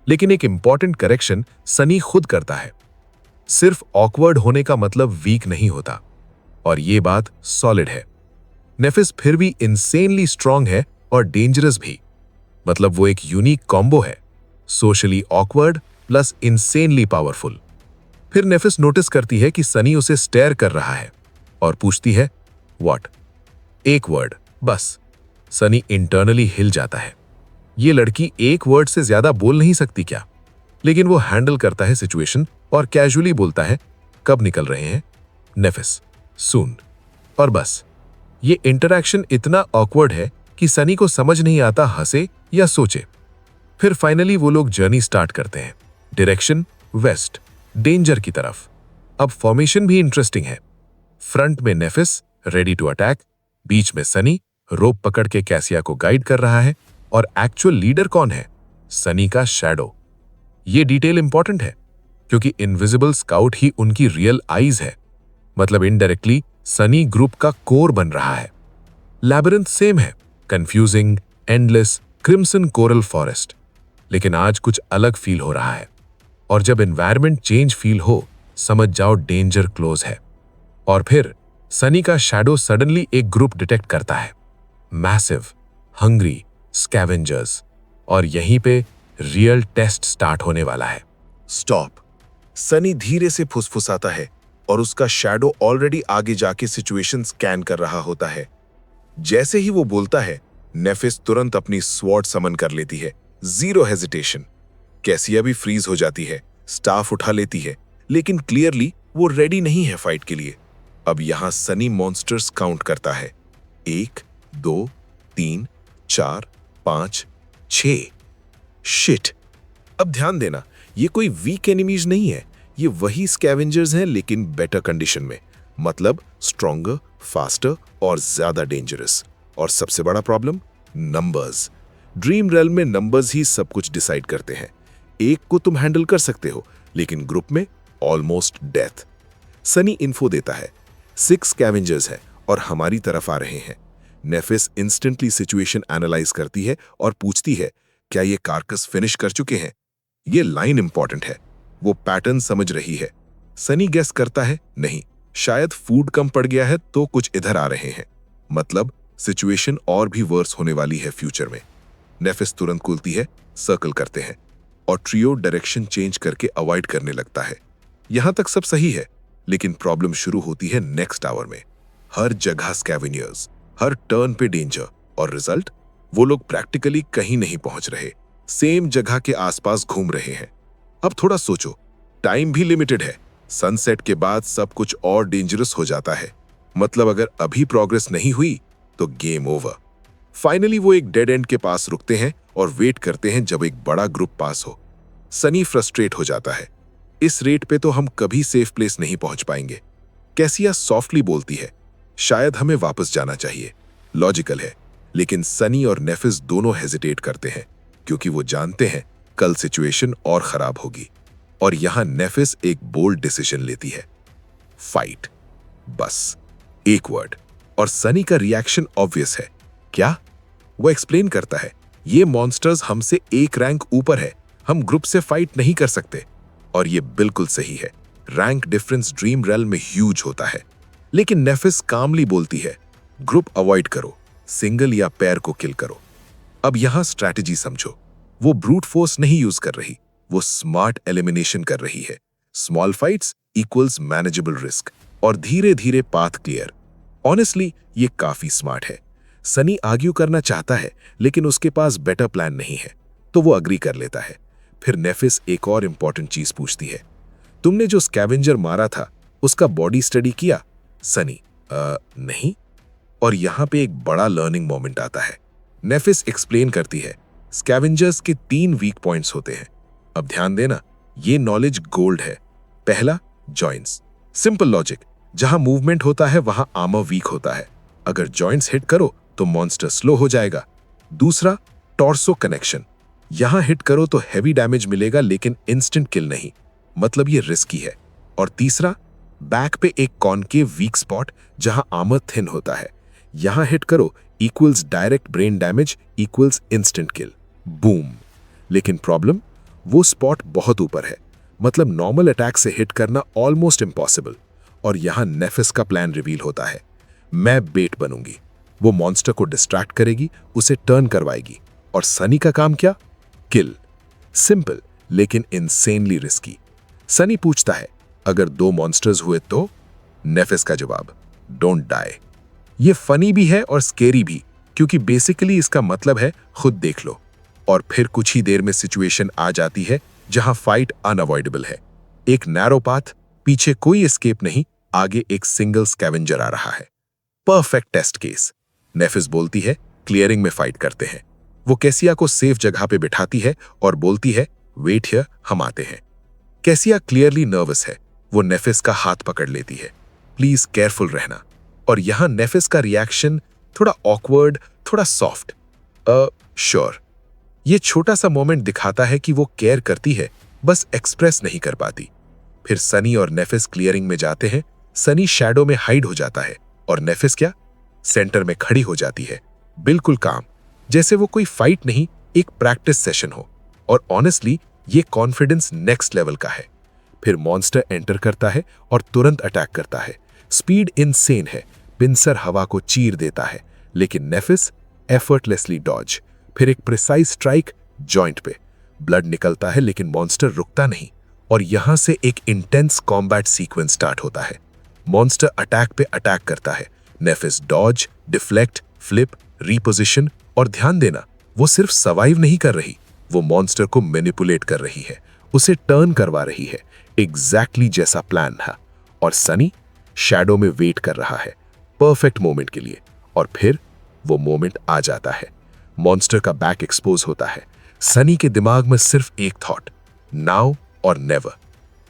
Speaker 3: लेकिन एक इंपॉर्टेंट करेक्शन सनी खुद करता है। सिर्फ ऑकवर्ड होने का मतलब वीक नहीं होता, और ये बात सॉलिड है। नेफिस फिर भी इंसेनली स्ट्रांग है और डेंजरस भी। मतलब वो एक यूनिक कॉम्बो है, socially awkward plus insanely powerful. फिर नेफिस नोटिस करती है कि सनी उसे स्टेयर कर रहा है और पूछती है, व्हाट? एक वर्ड बस। सनी इंटरनली हिल जाता है। ये लड़की एक वर्ड से ज्यादा बोल नहीं सकती क्या? लेकिन वो हैंडल करता है सिचुएशन और कैजुअली बोलता है, कब निकल रहे हैं? नेफिस, सून। और बस। ये इंटरैक्शन इतना ऑकवर्ड है कि सनी को समझ नहीं आता हंसे या सोचे। फिर फाइनली वो लोग जर्नी स्टार्ट करते हैं। डायरेक्शन
Speaker 2: वेस्ट, डेंजर की तरफ। अब फॉर्मेशन भी इंटरेस्टिंग है। फ्रंट में नेफिस रेडी टू अटैक, बीच में सनी रोप पकड़ के कैसिया को गाइड कर रहा है, और एक्चुअल लीडर कौन है? सनी का शैडो। ये डिटेल इंपॉर्टेंट है क्योंकि इनविजिबल स्काउट ही उनकी रियल आईज है। मतलब इनडायरेक्टली सनी ग्रुप का कोर बन रहा है। लैबिरिंथ सेम है, confusing, endless, crimson coral forest, लेकिन आज कुछ अलग फील हो रहा है। और जब एनवायरनमेंट चेंज फील हो, समझ जाओ डेंजर क्लोज है। और फिर सनी का शैडो सडनली एक ग्रुप डिटेक्ट करता है, मैसिव, हंग्री, स्कैवेंजर्स, और यहीं पे रियल टेस्ट स्टार्ट होने वाला है।
Speaker 3: स्टॉप। सनी धीरे से फुसफुसाता है और उसका शैडो ऑलरेडी आगे जाके सिचुएशन स्कैन कर रहा होता है। जैसे ही वो बोलता है, नेफिस तुरंत अपनी स्वॉर्ड समन कर लेती है, जीरो हेजिटेशन। कैसिया भी फ्रीज हो जाती है, स्टाफ उठा लेती है, लेकिन क्लियरली वो रेडी नहीं है फाइट के लिए। अब यहां सनी मॉन्स्टर्स काउंट करता है, 1, 2, 3, 4, 5, 6। शिट। अब ध्यान देना, ये कोई वीक एनिमीज नहीं है, ये वही स्कैवेंजर्स हैं लेकिन बेटर कंडीशन में। मतलब स्ट्रॉन्गर, फास्टर और ज्यादा डेंजरस। और सबसे बड़ा प्रॉब्लम, नंबर्स। ड्रीम रेल्म में नंबर्स ही सब कुछ डिसाइड करते हैं। एक को तुम हैंडल कर सकते हो, लेकिन ग्रुप में ऑलमोस्ट डेथ। सनी इन्फो देता है, 6 स्कैवेंजर्स हैं और हमारी तरफ आ रहे हैं। नेफिस इंस्टेंटली सिचुएशन एनालाइज करती है और पूछती है, क्या ये कार्कस फिनिश कर चुके हैं? ये लाइन इंपॉर्टेंट है। वो पैटर्न समझ रही है। सनी गेस करता है, नहीं, शायद फूड कम पड़ गया है तो कुछ इधर आ रहे हैं। मतलब सिचुएशन और भी वर्स होने वाली है फ्यूचर में। नेफिस तुरंत खुलती है, सर्कल करते हैं और ट्रियो डायरेक्शन चेंज करके अवॉइड करने लगता है। यहां तक सब सही है, लेकिन प्रॉब्लम शुरू होती है नेक्स्ट आवर में। हर जगह स्कैवेंजर्स, हर टर्न पे डेंजर, और रिजल्ट, वो लोग प्रैक्टिकली कहीं नहीं पहुंच रहे, सेम जगह के आसपास घूम रहे हैं। अब थोड़ा सोचो, टाइम भी लिमिटेड है। सनसेट के बाद सब कुछ और डेंजरस हो जाता है। मतलब अगर अभी प्रोग्रेस नहीं हुई तो गेम ओवर। फाइनली वो एक डेड एंड के पास रुकते हैं और वेट करते हैं जब एक बड़ा ग्रुप पास हो। सनी फ्रस्ट्रेट हो जाता है, इस रेट पे तो हम कभी सेफ प्लेस नहीं पहुंच पाएंगे। कैसिया सॉफ्टली बोलती है, शायद हमें वापस जाना चाहिए। लॉजिकल है, लेकिन सनी और नेफिस दोनों हेजिटेट करते हैं क्योंकि वो जानते हैं कल सिचुएशन और खराब होगी। और यहां नेफिस एक बोल्ड डिसीजन लेती है, फाइट। बस एक वर्ड, और सनी का रिएक्शन ऑब्वियस है। क्या? वो एक्सप्लेन करता है, ये मॉन्स्टर्स हमसे एक रैंक ऊपर है, हम ग्रुप से फाइट नहीं कर सकते। और ये बिल्कुल सही है, रैंक डिफरेंस ड्रीम रेल्म में ह्यूज होता है। लेकिन नेफिस कामली बोलती है, ग्रुप अवॉइड करो, सिंगल या पैर को किल करो। अब यहां स्ट्रैटेजी समझो। वो ब्रूट फोर्स नहीं यूज कर रही, वो स्मार्ट एलिमिनेशन कर रही है। Small fights equals manageable risk, और धीरे धीरे पाथ क्लियर। ऑनेस्टली ये काफी स्मार्ट है। सनी आर्ग्यू करना चाहता है, लेकिन उसके पास बेटर प्लान नहीं है, तो वो अग्री कर लेता है। फिर नेफिस एक और इंपॉर्टेंट चीज पूछती है, तुमने जो स्कैवेंजर मारा था उसका बॉडी स्टडी किया? सनी, नहीं। और यहां पे एक बड़ा लर्निंग मोमेंट आता है। नेफिस एक्सप्लेन करती है, स्कैवेंजर्स के 3 वीक पॉइंट्स होते हैं। अब ध्यान देना, ये नॉलेज गोल्ड है। पहला, जॉइंट्स। सिंपल लॉजिक, जहां मूवमेंट होता है वहां आर्मर वीक होता है। अगर जॉइंट्स हिट करो तो मॉन्स्टर स्लो हो जाएगा। दूसरा, टॉर्सो कनेक्शन। यहां हिट करो तो हैवी डैमेज मिलेगा लेकिन इंस्टेंट किल नहीं, मतलब ये रिस्की है। और तीसरा, बैक पे एक कॉनकेव वीक स्पॉट जहां आर्मर थिन होता है। यहां हिट करो equals direct brain damage equals instant kill, boom. लेकिन प्रॉब्लम, वो स्पॉट बहुत ऊपर है, मतलब नॉर्मल अटैक से हिट करना ऑलमोस्ट इम्पॉसिबल। और यहां नेफिस का प्लान रिवील होता है, मैं बेट बनूंगी। वो मॉन्स्टर को डिस्ट्रैक्ट करेगी, उसे टर्न करवाएगी, और सनी का काम क्या? किल। सिंपल लेकिन इनसेनली रिस्की। सनी पूछता है, अगर 2 मॉन्स्टर्स हुए तो? नेफिस का जवाब, डोंट डाई। ये फनी भी है और स्केरी भी, क्योंकि बेसिकली इसका मतलब है खुद देख लो। और फिर कुछ ही देर में सिचुएशन आ जाती है जहां फाइट अनअवॉइडेबल है। एक नैरो पाथ, पीछे कोई एस्केप नहीं, आगे एक सिंगल स्कैवेंजर आ रहा है। Perfect test case. नेफिस बोलती है, क्लियरिंग में फाइट करते हैं। वो कैसिया को सेफ जगह पे बिठाती है और बोलती है, वेट हियर, हम आते हैं।
Speaker 2: कैसिया क्लियरली नर्वस है। वो नेफिस का हाथ पकड़ लेती है, प्लीज केयरफुल रहना। और यहां नेफिस का रिएक्शन थोड़ा ऑकवर्ड, थोड़ा सॉफ्ट। श्योर। ये छोटा सा मोमेंट दिखाता है कि वो केयर करती है, बस एक्सप्रेस नहीं कर पाती। फिर सनी और नेफिस क्लियरिंग में जाते हैं। सनी शैडो में हाइड हो जाता है और नेफिस क्या, सेंटर में खड़ी हो जाती है, बिल्कुल काम, जैसे वो कोई फाइट नहीं, एक प्रैक्टिस सेशन हो। और ऑनेस्टली ये कॉन्फिडेंस नेक्स्ट लेवल का है। फिर मॉन्स्टर एंटर करता है और तुरंत अटैक करता है। स्पीड इनसेन है, पिंसर हवा को चीर देता है, लेकिन नेफिस एफर्टलेसली डॉज। फिर एक प्रिसाइज स्ट्राइक जॉइंट पे, ब्लड निकलता है लेकिन मॉन्स्टर रुकता नहीं। और यहां से एक इंटेंस कॉम्बैट सीक्वेंस स्टार्ट होता है। मॉन्स्टर अटैक पे अटैक करता है। नेफिस डॉज, डिफ्लेक्ट, फ्लिप, रीपोजिशन। और ध्यान देना, वो सिर्फ सर्वाइव नहीं कर रही, वो मॉन्स्टर को मैनिपुलेट कर रही है, उसे टर्न करवा रही है, एग्जैक्टली जैसा प्लान था। और सनी शैडो में वेट कर रहा है परफेक्ट मोमेंट के लिए। और फिर वो मोमेंट आ जाता है। मॉन्स्टर का बैक एक्सपोज होता है। सनी के दिमाग में सिर्फ एक थॉट, नाउ और नेवर।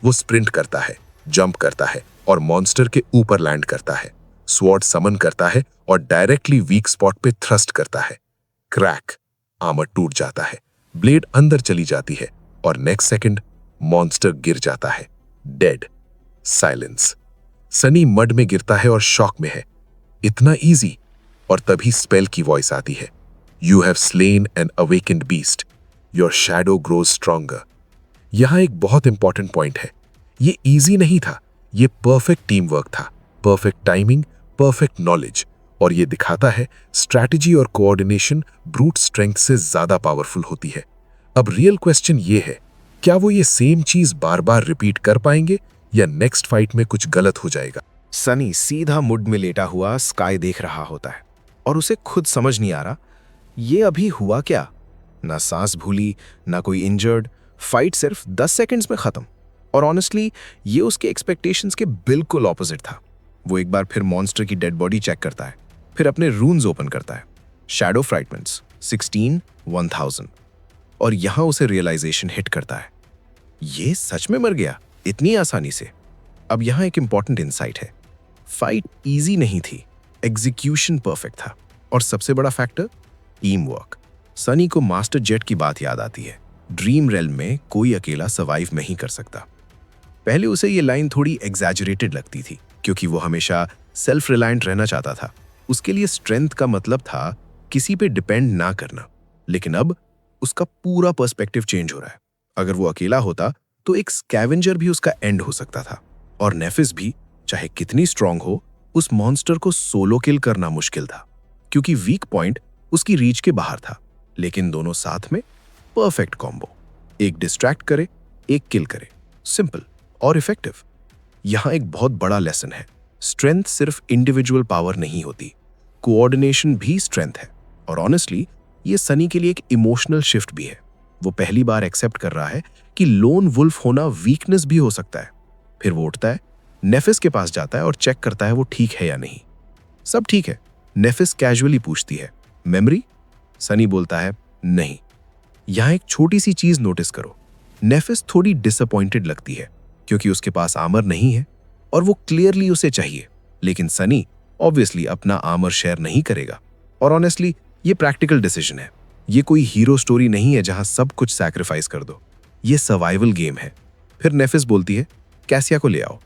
Speaker 2: वो स्प्रिंट करता है, जंप करता है और मॉन्स्टर के ऊपर लैंड करता है। स्वॉर्ड समन करता है और डायरेक्टली वीक स्पॉट पे थ्रस्ट करता है। क्रैक, आर्मर टूट जाता है, ब्लेड अंदर चली जाती है और नेक्स्ट सेकंड मॉन्स्टर गिर जाता है, डेड। साइलेंस। सनी मड में गिरता है और शॉक में है, इतना इजी। और तभी स्पेल की वॉइस आती है, you have slain an awakened beast, your shadow grows stronger. यहां एक बहुत इंपॉर्टेंट पॉइंट है, ये इजी नहीं था, ये परफेक्ट टीम वर्क था, परफेक्ट टाइमिंग, परफेक्ट नॉलेज। और ये दिखाता है स्ट्रैटेजी और कोऑर्डिनेशन ब्रूट स्ट्रेंथ से ज्यादा पावरफुल होती है। अब रियल क्वेश्चन ये है, क्या वो ये सेम चीज बार बार रिपीट कर पाएंगे या नेक्स्ट फाइट में कुछ गलत हो जाएगा?
Speaker 1: सनी सीधा मुड में लेटा हुआ स्काई देख रहा होता है और उसे खुद समझ नहीं आ रहा ये अभी हुआ क्या। ना सांस भूली, ना कोई इंजर्ड, फाइट सिर्फ 10 सेकंड्स में खत्म। और ऑनेस्टली ये उसके एक्सपेक्टेशंस के बिल्कुल ऑपोजिट था। वो एक बार फिर मॉन्स्टर की डेड बॉडी चेक करता है, फिर अपने रून्स ओपन करता है, शैडो फ्रैगमेंट्स 16 1000। और यहां उसे रियलाइजेशन हिट करता है, ये सच में मर गया इतनी आसानी से। अब यहां एक इंपॉर्टेंट इंसाइट है, फाइट इजी नहीं थी, एग्जीक्यूशन परफेक्ट था। और सबसे बड़ा फैक्टर, टीम वर्क। सनी को मास्टर जेट की बात याद आती है, ड्रीम रेल्म में कोई अकेला सर्वाइव नहीं कर सकता। पहले उसे ये लाइन थोड़ी एग्जैजरेटेड लगती थी, क्योंकि वो हमेशा सेल्फ रिलायंट रहना चाहता था। उसके लिए स्ट्रेंथ का मतलब था किसी पे डिपेंड ना करना। लेकिन अब उसका पूरा पर्सपेक्टिव चेंज हो रहा है। अगर वो अकेला होता तो एक स्कैवेंजर भी उसका एंड हो सकता था। और नेफिस भी, चाहे कितनी स्ट्रांग हो, उस मॉन्स्टर को सोलो किल करना मुश्किल था, क्योंकि वीक पॉइंट उसकी रीच के बाहर था। लेकिन दोनों साथ में परफेक्ट कॉम्बो, एक डिस्ट्रैक्ट करे, एक किल करे, सिंपल और इफेक्टिव। यहां एक बहुत बड़ा लेसन है, स्ट्रेंथ सिर्फ इंडिविजुअल पावर नहीं होती, कोऑर्डिनेशन भी स्ट्रेंथ है। और ऑनेस्टली ये सनी के लिए एक इमोशनल शिफ्ट भी है। वो पहली बार एक्सेप्ट कर रहा है कि लोन वुल्फ होना वीकनेस भी हो सकता है। फिर वो उठता है, नेफिस के पास जाता है और चेक करता है वो ठीक है या नहीं। सब ठीक है। नेफिस कैजुअली पूछती है, मेमोरी? सनी बोलता है, नहीं। यहां एक छोटी सी चीज नोटिस करो, नेफिस थोड़ी डिसअपॉइंटेड लगती है, क्योंकि उसके पास आर्मर नहीं है और वो क्लियरली उसे चाहिए। लेकिन सनी ऑब्वियसली अपना आर्मर शेयर नहीं करेगा। और ऑनेस्टली ये प्रैक्टिकल डिसीजन है। ये कोई हीरो स्टोरी नहीं है जहां सब कुछ सैक्रिफाइस कर दो, ये सर्वाइवल गेम है। फिर नेफिस बोलती है, कैसिया को ले आओ।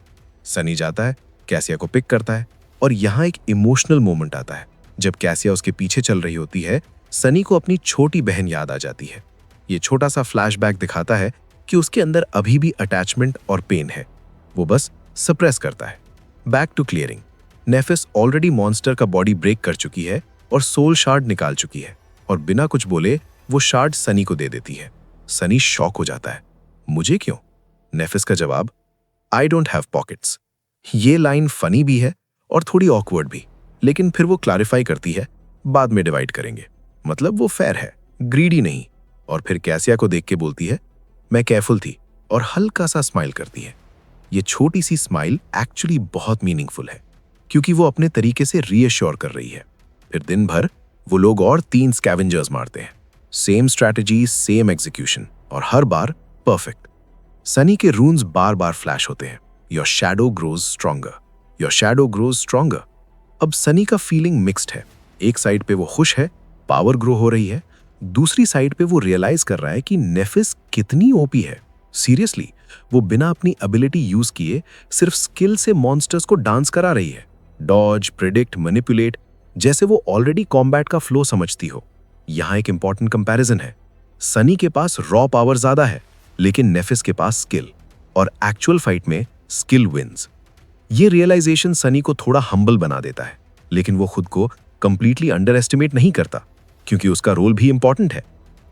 Speaker 1: सनी जाता है, कैसिया को पिक करता है। और यहां एक इमोशनल मोमेंट आता है। जब कैसिया उसके पीछे चल रही होती है, सनी को अपनी छोटी बहन याद आ जाती है। ये छोटा सा फ्लैशबैक दिखाता है कि उसके अंदर अभी भी अटैचमेंट और पेन है, वो बस सप्रेस करता है। Back to clearing. Nephis already monster का बॉडी ब्रेक कर चुकी है और सोल शार्ड निकाल चुकी है, और बिना कुछ बोले वो शार्ड सनी को दे देती है। सनी शॉक हो जाता है, मुझे क्यों? नेफिस का जवाब, आई डोंट हैव पॉकेट्स। ये लाइन फनी भी है और थोड़ी ऑकवर्ड भी, लेकिन फिर वो क्लैरिफाई करती है, बाद में डिवाइड करेंगे। मतलब वो फेयर है, ग्रीडी नहीं। और फिर कैसिया को देख के बोलती है, मैं केयरफुल थी, और हल्का सा स्माइल करती है। ये छोटी सी स्माइल एक्चुअली बहुत मीनिंगफुल है, क्योंकि वो अपने तरीके से रीअश्योर कर रही है। फिर दिन भर वो लोग और 3 स्कैवेंजर्स मारते हैं, सेम स्ट्रैटेजी, सेम एग्जीक्यूशन, और हर बार परफेक्ट।
Speaker 2: सनी के रून्स बार बार फ्लैश होते हैं, your shadow grows stronger, your shadow grows stronger. अब सनी का फीलिंग मिक्स्ड है। एक साइड पे वो खुश है, पावर ग्रो हो रही है, दूसरी साइड पे वो रियलाइज कर रहा है कि नेफिस कितनी ओपी है। सीरियसली, वो बिना अपनी एबिलिटी यूज किए सिर्फ स्किल से मॉन्स्टर्स को डांस करा रही है। डॉज, प्रिडिक्ट, मैनिपुलेट, जैसे वो ऑलरेडी कॉम्बैट का फ्लो समझती हो। यहाँ एक इंपॉर्टेंट कंपैरिजन है। सनी के पास रॉ पावर ज्यादा है, लेकिन नेफिस के पास स्किल, और एक्चुअल फाइट में स्किल विंस। ये रियलाइजेशन सनी को थोड़ा हम्बल बना देता है, लेकिन वो खुद को कंप्लीटली अंडर एस्टिमेट नहीं करता, क्योंकि उसका रोल भी इंपॉर्टेंट है।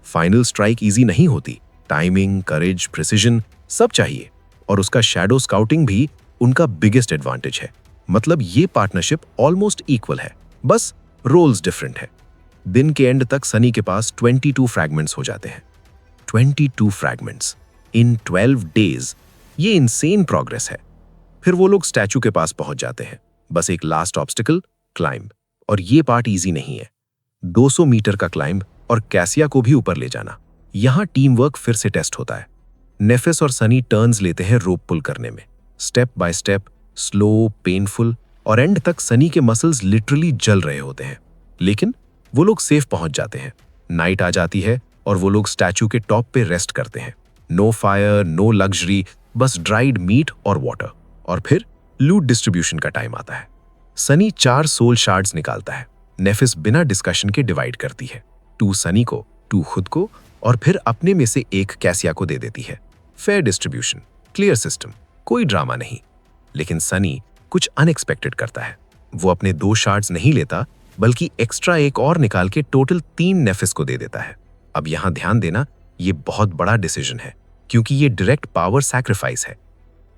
Speaker 2: फाइनल स्ट्राइक इजी नहीं होती, टाइमिंग, करेज, प्रिसिजन सब चाहिए, और उसका शैडो स्काउटिंग भी उनका बिगेस्ट एडवांटेज है। मतलब ये पार्टनरशिप ऑलमोस्ट इक्वल है, बस रोल्स डिफरेंट है। दिन के एंड तक सनी के पास 22 फ्रैगमेंट्स हो जाते हैं। 22 फ्रैगमेंट्स इन 12 डेज, ये इनसेन प्रोग्रेस है। फिर वो लोग स्टैचू के पास पहुंच जाते हैं, बस एक लास्ट ऑब्स्टिकल, क्लाइंब। और ये पार्ट इजी नहीं है, 200 मीटर का क्लाइंब और कैसिया को भी ऊपर ले जाना। यहां टीम वर्क फिर से टेस्ट होता है। नेफिस और सनी टर्न्स लेते हैं रोप पुल करने में, step by step, slow, painful, और एंड तक सनी के मसल्स लिटरली जल रहे होते हैं। लेकिन वो लोग सेफ पहुंच जाते हैं। नाइट आ जाती है और वो लोग स्टैचू के टॉप पे रेस्ट करते हैं। नो फायर, नो लग्जरी, बस ड्राइड मीट और वाटर। और फिर लूट डिस्ट्रीब्यूशन का टाइम आता है। सनी 4 सोल शार्ड्स निकालता है। नेफिस बिना डिस्कशन के डिवाइड करती है, 2 सनी को, 2 खुद को, और फिर अपने में से 1 कैसिया को दे देती है। फेयर डिस्ट्रीब्यूशन, क्लियर सिस्टम, कोई ड्रामा नहीं। लेकिन सनी कुछ अनएक्सपेक्टेड करता है। वो अपने 2 शार्ड्स नहीं लेता, बल्कि एक्स्ट्रा 1 और निकाल के टोटल 3 नेफिस को दे देता है। अब यहां ध्यान देना, ये बहुत बड़ा डिसीजन है, क्योंकि ये डायरेक्ट पावर सैक्रिफाइस है।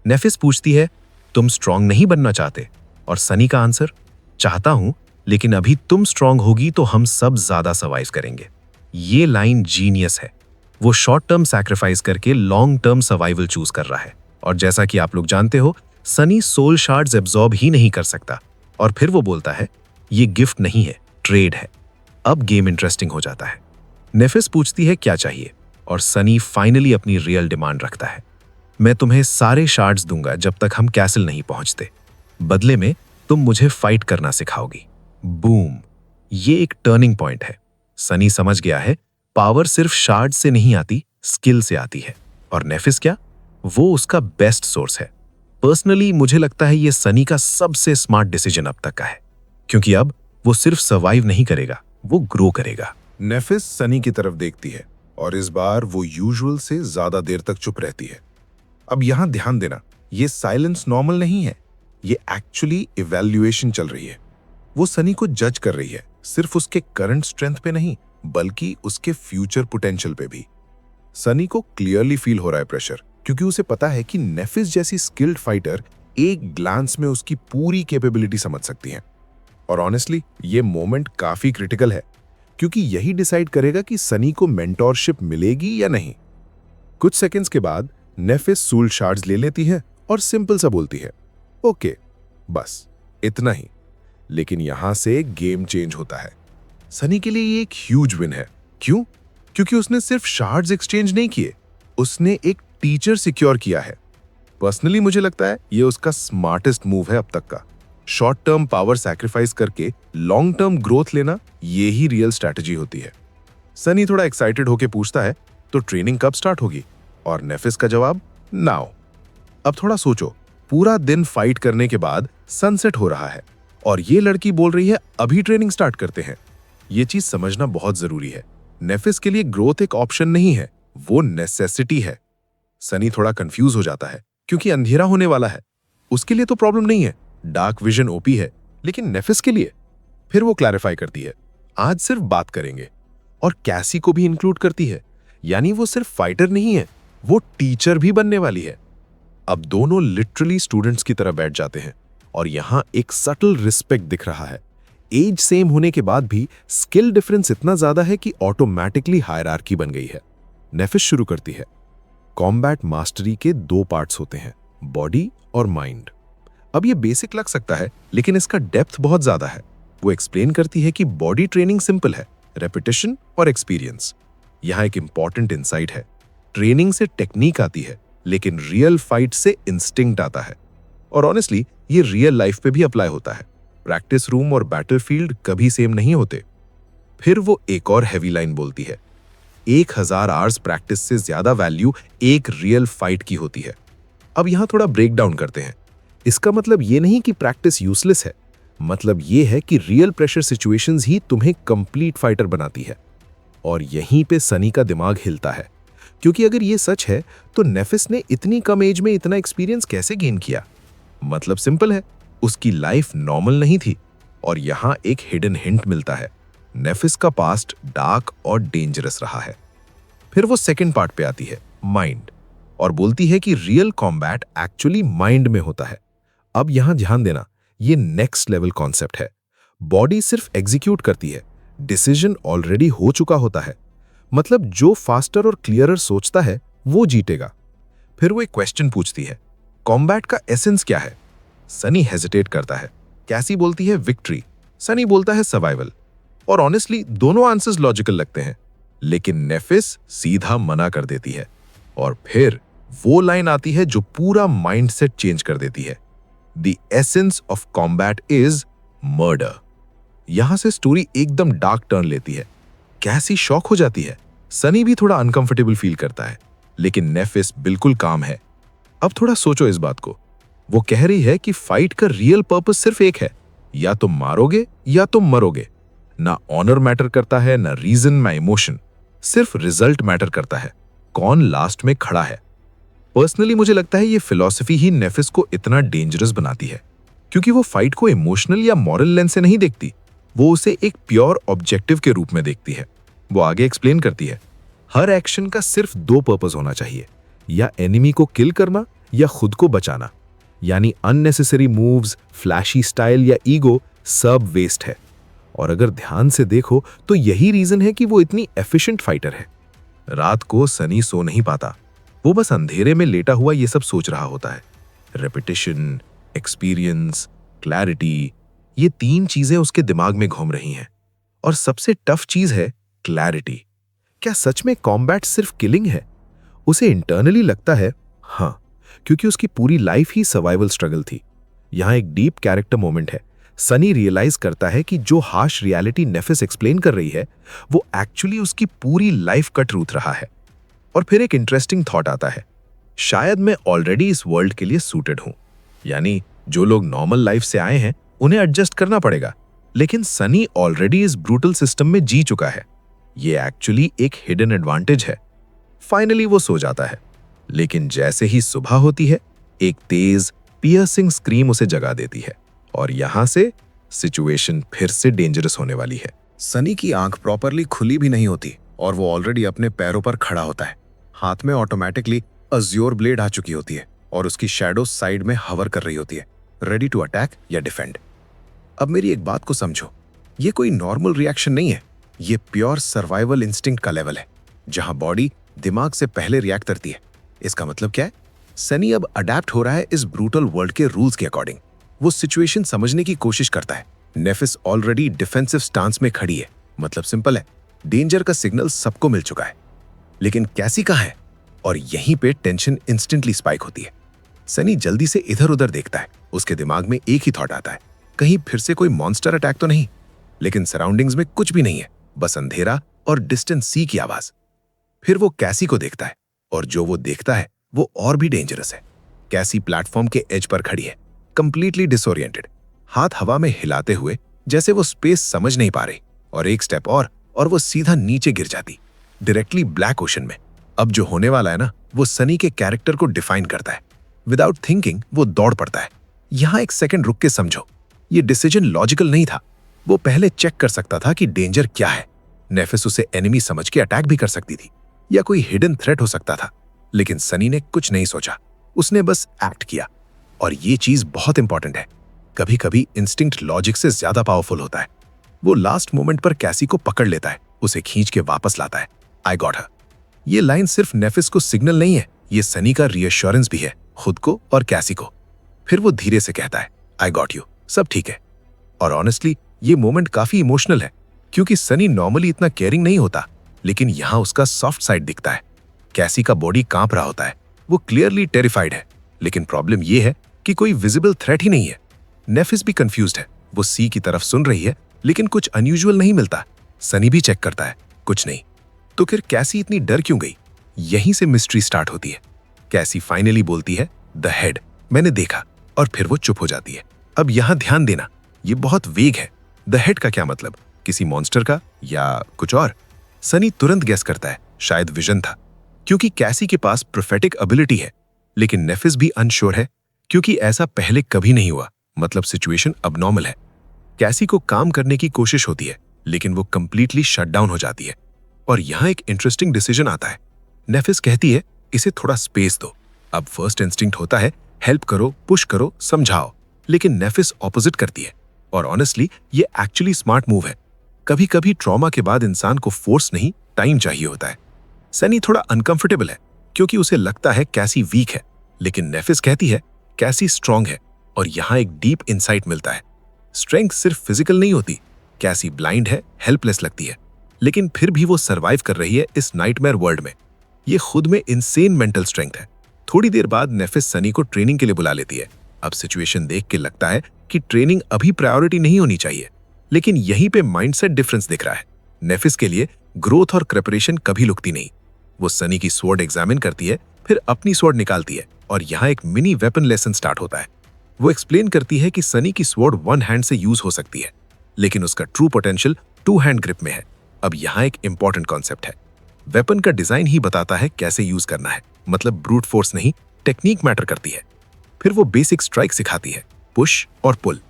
Speaker 2: नेफिस पूछती है, तुम स्ट्रांग नहीं बनना चाहते? और सनी का आंसर, चाहता हूं, लेकिन अभी तुम स्ट्रांग होगी तो हम सब ज्यादा सर्वाइव करेंगे। ये लाइन जीनियस है। वो शॉर्ट टर्म सैक्रिफाइस करके लॉन्ग टर्म सर्वाइवल चूज कर रहा है। और जैसा कि आप लोग जानते हो, सनी सोल शार्ड्स एब्जॉर्ब ही नहीं कर सकता। और फिर वो बोलता है, ये गिफ्ट नहीं है, ट्रेड है। अब गेम इंटरेस्टिंग हो जाता है। नेफिस पूछती है क्या चाहिए, और सनी फाइनली अपनी रियल डिमांड रखता है। मैं तुम्हें सारे शार्ड्स दूंगा जब तक हम कैसल नहीं पहुंचते। बदले में तुम मुझे फाइट करना सिखाओगी। बूम! ये एक टर्निंग पॉइंट है। सनी समझ गया है, पावर सिर्फ शार्ड से नहीं आती, स्किल से आती है। और नेफिस क्या? वो उसका बेस्ट सोर्स है। पर्सनली मुझे लगता है ये सनी का सबसे स्मार्ट डिसीजन अब तक का है, क्योंकि अब वो सिर्फ सर्वाइव नहीं करेगा, वो ग्रो करेगा।
Speaker 1: नेफिस सनी की तरफ देखती है, और इस बार वो यूजुअल से ज्यादा देर तक चुप रहती है। अब यहां ध्यान देना, ये साइलेंस नॉर्मल नहीं है, ये एक्चुअली इवैल्यूएशन चल रही है। वो सनी को जज कर रही है, सिर्फ उसके करंट स्ट्रेंथ पे नहीं, बल्कि उसके फ्यूचर पोटेंशियल पे भी। सनी को क्लियरली फील हो रहा है प्रेशर, क्योंकि उसे पता है कि नेफिस जैसी स्किल्ड फाइटर एक ग्लांस में उसकी पूरी कैपेबिलिटी समझ सकती है। और ऑनेस्टली ये मोमेंट काफी क्रिटिकल है, क्योंकि यही डिसाइड करेगा कि सनी को मेंटोरशिप मिलेगी या नहीं। कुछ सेकंड्स के बाद नेफिस सोल शार्ड्स ले लेती है और सिंपल सा बोलती है, ओके, बस इतना ही। लेकिन यहां से गेम चेंज होता है। सनी के लिए ये एक ह्यूज विन है। क्यों? क्योंकि उसने सिर्फ शार्ड्स एक्सचेंज नहीं किए, उसने एक टीचर सिक्योर किया है। पर्सनली मुझे लगता है ये उसका स्मार्टेस्ट मूव है अब तक का। शॉर्ट टर्म पावर सैक्रिफाइस करके लॉन्ग टर्म ग्रोथ लेना, ये ही रियल स्ट्रैटेजी होती है। सनी थोड़ा एक्साइटेड होकर पूछता है, तो ट्रेनिंग कब स्टार्ट होगी? और नेफिस का जवाब, नाउ। अब थोड़ा सोचो, पूरा दिन फाइट करने के बाद सनसेट हो रहा है, और ये लड़की बोल रही है अभी ट्रेनिंग स्टार्ट करते हैं। ये चीज समझना बहुत जरूरी है। नेफिस के लिए ग्रोथ एक ऑप्शन नहीं है, वो नेसेसिटी है। सनी थोड़ा कंफ्यूज हो जाता है, क्योंकि अंधेरा होने वाला है। उसके लिए तो प्रॉब्लम नहीं है, डार्क विजन ओपी है, लेकिन नेफिस के लिए? फिर वो क्लैरिफाई करती है, आज सिर्फ बात करेंगे, और कैसी को भी इंक्लूड करती है। यानी वो सिर्फ फाइटर नहीं है, वो टीचर भी बनने वाली है। अब दोनों लिटरली स्टूडेंट्स की तरह बैठ जाते हैं, और यहां एक सटल रिस्पेक्ट दिख रहा है। एज सेम होने के बाद भी स्किल डिफरेंस इतना ज्यादा है कि ऑटोमेटिकली हायरार्की बन गई है। नेफिस शुरू करती है, कॉम्बैट मास्टरी के 2 पार्ट्स होते हैं, बॉडी और माइंड। अब ये बेसिक लग सकता है, लेकिन इसका डेप्थ बहुत ज्यादा है। वो एक्सप्लेन करती है कि बॉडी ट्रेनिंग सिंपल है, रेपिटेशन और एक्सपीरियंस। यहां एक इंपॉर्टेंट इंसाइट है, ट्रेनिंग से टेक्निक आती है,
Speaker 2: लेकिन रियल फाइट से इंस्टिंक्ट आता है। और ऑनेस्टली ये रियल लाइफ पे भी अप्लाई होता है। प्रैक्टिस रूम और बैटलफील्ड कभी सेम नहीं होते। फिर वो एक और हैवी लाइन बोलती है, 1000 आवर्स प्रैक्टिस से ज्यादा वैल्यू एक रियल फाइट की होती है। अब यहां थोड़ा ब्रेक डाउन करते हैं। इसका मतलब ये नहीं कि प्रैक्टिस यूजलेस है, मतलब ये है कि रियल प्रेशर सिचुएशंस ही तुम्हें कंप्लीट फाइटर बनाती है। और यहीं पे सनी का दिमाग हिलता है, क्योंकि अगर ये सच है तो नेफिस ने इतनी कम एज में इतना एक्सपीरियंस कैसे गेन किया? मतलब सिंपल है, उसकी लाइफ नॉर्मल नहीं थी। और यहां एक हिडन हिंट मिलता है, नेफिस का पास्ट डार्क और डेंजरस रहा है। फिर वो सेकंड पार्ट पे आती है, माइंड, और बोलती है कि रियल कॉम्बैट एक्चुअली माइंड में होता है। अब यहां ध्यान देना, ये नेक्स्ट लेवल कॉन्सेप्ट है। बॉडी सिर्फ एग्जीक्यूट करती है, डिसीजन ऑलरेडी हो चुका होता है। मतलब जो फास्टर और क्लियरर सोचता है वो जीतेगा। फिर वो एक क्वेश्चन पूछती है, कॉम्बैट का एसेंस क्या है? सनी हेजिटेट करता है। कैसी बोलती है विक्ट्री, सनी बोलता है सर्वाइवल। और ऑनेस्टली दोनों आंसर्स लॉजिकल लगते हैं, लेकिन नेफिस सीधा मना कर देती है। और फिर वो लाइन आती है जो पूरा माइंडसेट चेंज कर देती है, the essence of combat is murder. यहां से स्टोरी एकदम डार्क टर्न लेती है। कैसी शॉक हो जाती है, सनी भी थोड़ा अनकंफर्टेबल फील करता है, लेकिन नेफिस बिल्कुल काम है। अब थोड़ा सोचो इस बात को, वो कह रही है कि फाइट का रियल पर्पस सिर्फ एक है, या तुम मारोगे या तुम मरोगे। ना ऑनर मैटर करता है, ना रीजन, ना इमोशन, सिर्फ रिजल्ट मैटर करता है, कौन लास्ट में खड़ा है। पर्सनली मुझे लगता है ये फिलॉसफी ही नेफिस को इतना डेंजरस बनाती है, क्योंकि वो फाइट को इमोशनल या मॉरल लेंस से नहीं देखती, वो उसे एक प्योर ऑब्जेक्टिव के रूप में देखती है। वो आगे एक्सप्लेन करती है, हर एक्शन का सिर्फ 2 पर्पस होना चाहिए, या एनिमी को किल करना या खुद को बचाना। यानी अननेसेसरी मूव्स, फ्लैशी स्टाइल या ईगो सब वेस्ट है। और अगर ध्यान से देखो तो यही रीजन है कि वो इतनी एफिशिएंट फाइटर है। रात को सनी सो नहीं पाता, वो बस अंधेरे में लेटा हुआ ये सब सोच रहा होता है। रेपिटेशन, एक्सपीरियंस, क्लैरिटी, ये 3 चीजें उसके दिमाग में घूम रही हैं। और सबसे टफ चीज है क्लैरिटी। क्या सच में कॉम्बैट सिर्फ किलिंग है? उसे इंटरनली लगता है हाँ, क्योंकि उसकी पूरी लाइफ ही सर्वाइवल स्ट्रगल थी। यहां एक डीप कैरेक्टर मोमेंट है। सनी रियलाइज करता है कि जो हार्श रियलिटी नेफिस एक्सप्लेन कर रही है वो एक्चुअली उसकी पूरी लाइफ का ट्रूथ रहा है। और फिर एक इंटरेस्टिंग थॉट आता है, शायद मैं ऑलरेडी इस वर्ल्ड के लिए सूटेड हूं। यानी जो लोग नॉर्मल लाइफ से आए हैं उन्हें एडजस्ट करना पड़ेगा, लेकिन सनी ऑलरेडी इस ब्रूटल सिस्टम में जी चुका है। ये एक्चुअली एक हिडन एडवांटेज है। फाइनली वो सो जाता है, लेकिन जैसे ही सुबह होती है एक तेज पियर्सिंग स्क्रीम उसे जगा देती है। और यहां से सिचुएशन फिर से डेंजरस होने वाली है।
Speaker 1: सनी की आंख प्रॉपरली खुली भी नहीं होती और वो ऑलरेडी अपने पैरों पर खड़ा होता है। हाथ में ऑटोमेटिकली अज्योर ब्लेड आ चुकी होती है और उसकी शैडो साइड में हवर कर रही होती है, रेडी टू अटैक या डिफेंड। अब मेरी एक बात को समझो, ये कोई नॉर्मल रिएक्शन नहीं है, ये प्योर सर्वाइवल इंस्टिंक्ट का लेवल है, जहां बॉडी दिमाग से पहले रिएक्ट करती है। इसका मतलब क्या है? सनी अब अडेप्ट हो रहा है इस ब्रूटल वर्ल्ड के रूल्स के अकॉर्डिंग। वो सिचुएशन समझने की कोशिश करता है। नेफिस ऑलरेडी डिफेंसिव स्टांस में खड़ी है, मतलब सिंपल है, डेंजर का सिग्नल सबको मिल चुका है। लेकिन कैसी कहाँ है? और यहीं पे टेंशन इंस्टेंटली स्पाइक होती है। सनी जल्दी से इधर उधर देखता है। उसके दिमाग में एक ही थॉट आता है, कहीं फिर से कोई मॉन्स्टर अटैक तो नहीं। लेकिन सराउंडिंग्स में कुछ भी नहीं है, बस अंधेरा और डिस्टेंट सी की आवाज। फिर वो कैसी को देखता है और जो वो देखता है वो और भी डेंजरस है। कैसी प्लेटफॉर्म के एज पर खड़ी है, कंप्लीटली डिसोरिएंटेड, हाथ हवा में हिलाते हुए जैसे वो स्पेस समझ नहीं पा रही। और एक स्टेप और वो सीधा नीचे गिर जाती, डायरेक्टली ब्लैक ओशन में। अब जो होने वाला है ना, वो सनी के कैरेक्टर को डिफाइन करता है। विदाउट थिंकिंग वो दौड़ पड़ता है। यहां एक सेकंड रुक के समझो, ये डिसीजन लॉजिकल नहीं था। वो पहले चेक कर सकता था कि डेंजर क्या है। नेफिस उसे एनिमी समझ के अटैक भी कर सकती थी, या कोई हिडन थ्रेट हो सकता था। लेकिन सनी ने कुछ नहीं सोचा, उसने बस एक्ट किया। और ये चीज बहुत इंपॉर्टेंट है, कभी कभी इंस्टिंक्ट लॉजिक से ज्यादा पावरफुल होता है। वो लास्ट मोमेंट पर कैसी को पकड़ लेता है, उसे खींच के वापस लाता है। I got her. ये लाइन सिर्फ नेफिस को सिग्नल नहीं है, ये सनी का रीअश्योरेंस भी है, खुद को और कैसी को। फिर वो धीरे से कहता है, आई गॉट यू, सब ठीक है। और ऑनेस्टली ये मोमेंट काफी इमोशनल है, क्योंकि सनी नॉर्मली इतना केयरिंग नहीं होता, लेकिन यहां उसका सॉफ्ट साइड दिखता है। कैसी का बॉडी कांप रहा होता है,
Speaker 2: वो क्लियरली टेरिफाइड है, लेकिन प्रॉब्लम ये है कि कोई विजिबल थ्रेट ही नहीं है। नेफिस भी कंफ्यूज्ड है, वो सी की तरफ सुन रही है लेकिन कुछ अनयूजुअल नहीं मिलता। सनी भी चेक करता है, कुछ नहीं। तो फिर कैसी इतनी डर क्यों गई? यहीं से मिस्ट्री स्टार्ट होती है। कैसी फाइनली बोलती है, द हेड, मैंने देखा, और फिर वो चुप हो जाती है। अब यहां ध्यान देना, ये बहुत वेग है। द हेड का क्या मतलब? किसी मॉन्स्टर का या कुछ और? सनी तुरंत गेस करता है, शायद विजन था, क्योंकि कैसी के पास प्रोफेटिक एबिलिटी है। लेकिन नेफिस भी अनश्योर है, क्योंकि ऐसा पहले कभी नहीं हुआ, मतलब सिचुएशन अबनॉर्मल है। कैसी को काम करने की कोशिश होती है, लेकिन वो कंप्लीटली शट डाउन हो जाती है। और यहां एक इंटरेस्टिंग डिसीजन आता है। नेफिस कहती है, इसे थोड़ा स्पेस दो। अब फर्स्ट इंस्टिंक्ट होता है, हेल्प करो, पुश करो, समझाओ, लेकिन नेफिस ऑपोजिट करती है। और ऑनेस्टली ये एक्चुअली स्मार्ट मूव है। कभी कभी ट्रॉमा के बाद इंसान को फोर्स नहीं, टाइम चाहिए होता है। सनी थोड़ा अनकंफर्टेबल है, क्योंकि उसे लगता है कैसी वीक है, लेकिन नेफिस कहती है कैसी स्ट्रांग है। और यहां एक डीप इंसाइट मिलता है। स्ट्रेंथ सिर्फ फिजिकल नहीं होती। कैसी ब्लाइंड है, हेल्पलेस लगती है, लेकिन फिर भी वो सरवाइव कर रही है इस नाइटमेयर वर्ल्ड में। ये खुद में इनसेन मेंटल स्ट्रेंथ है। थोड़ी देर बाद नेफिस सनी को ट्रेनिंग के लिए बुला लेती है। अब सिचुएशन देख के लगता है कि ट्रेनिंग अभी प्रायोरिटी नहीं होनी चाहिए, लेकिन यहीं पे माइंडसेट डिफरेंस दिख रहा है। नेफिस के लिए ग्रोथ और प्रिपरेशन कभी लुकती नहीं। वो सनी की स्वॉर्ड एग्जामिन करती है, फिर अपनी स्वॉर्ड निकालती है, और यहाँ एक मिनी वेपन लेसन स्टार्ट होता है। वो एक्सप्लेन करती है कि सनी की स्वॉर्ड वन हैंड से यूज हो सकती है, लेकिन उसका true potential two hand grip में है। अब यहाँ एक इंपॉर्टेंट कॉन्सेप्ट है। वेपन का डिजाइन ही बताता है कैसे यूज करना है, मतलब ब्रूट फोर्स नहीं, टेक्निक मैटर करती है। फिर वो बेसिक स्ट्राइक सिखाती है, पुश और पुल।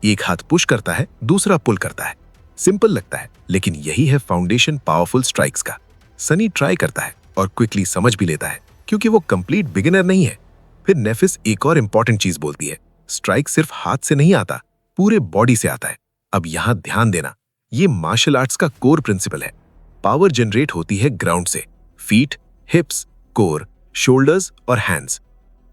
Speaker 2: एक हाथ पुश करता है, दूसरा पुल करता है। सिंपल लगता है, लेकिन यही है फाउंडेशन पावरफुल स्ट्राइक्स का। सनी ट्राई करता है और क्विकली समझ भी लेता है, क्योंकि वो कंप्लीट बिगिनर नहीं है। फिर नेफिस एक और इंपॉर्टेंट चीज बोलती है, स्ट्राइक सिर्फ हाथ से नहीं आता, पूरे बॉडी से आता है। अब यहां ध्यान देना, ये मार्शल आर्ट्स का कोर प्रिंसिपल है। पावर जनरेट होती है ग्राउंड से, फीट, हिप्स, कोर, शोल्डर्स और हैंड्स।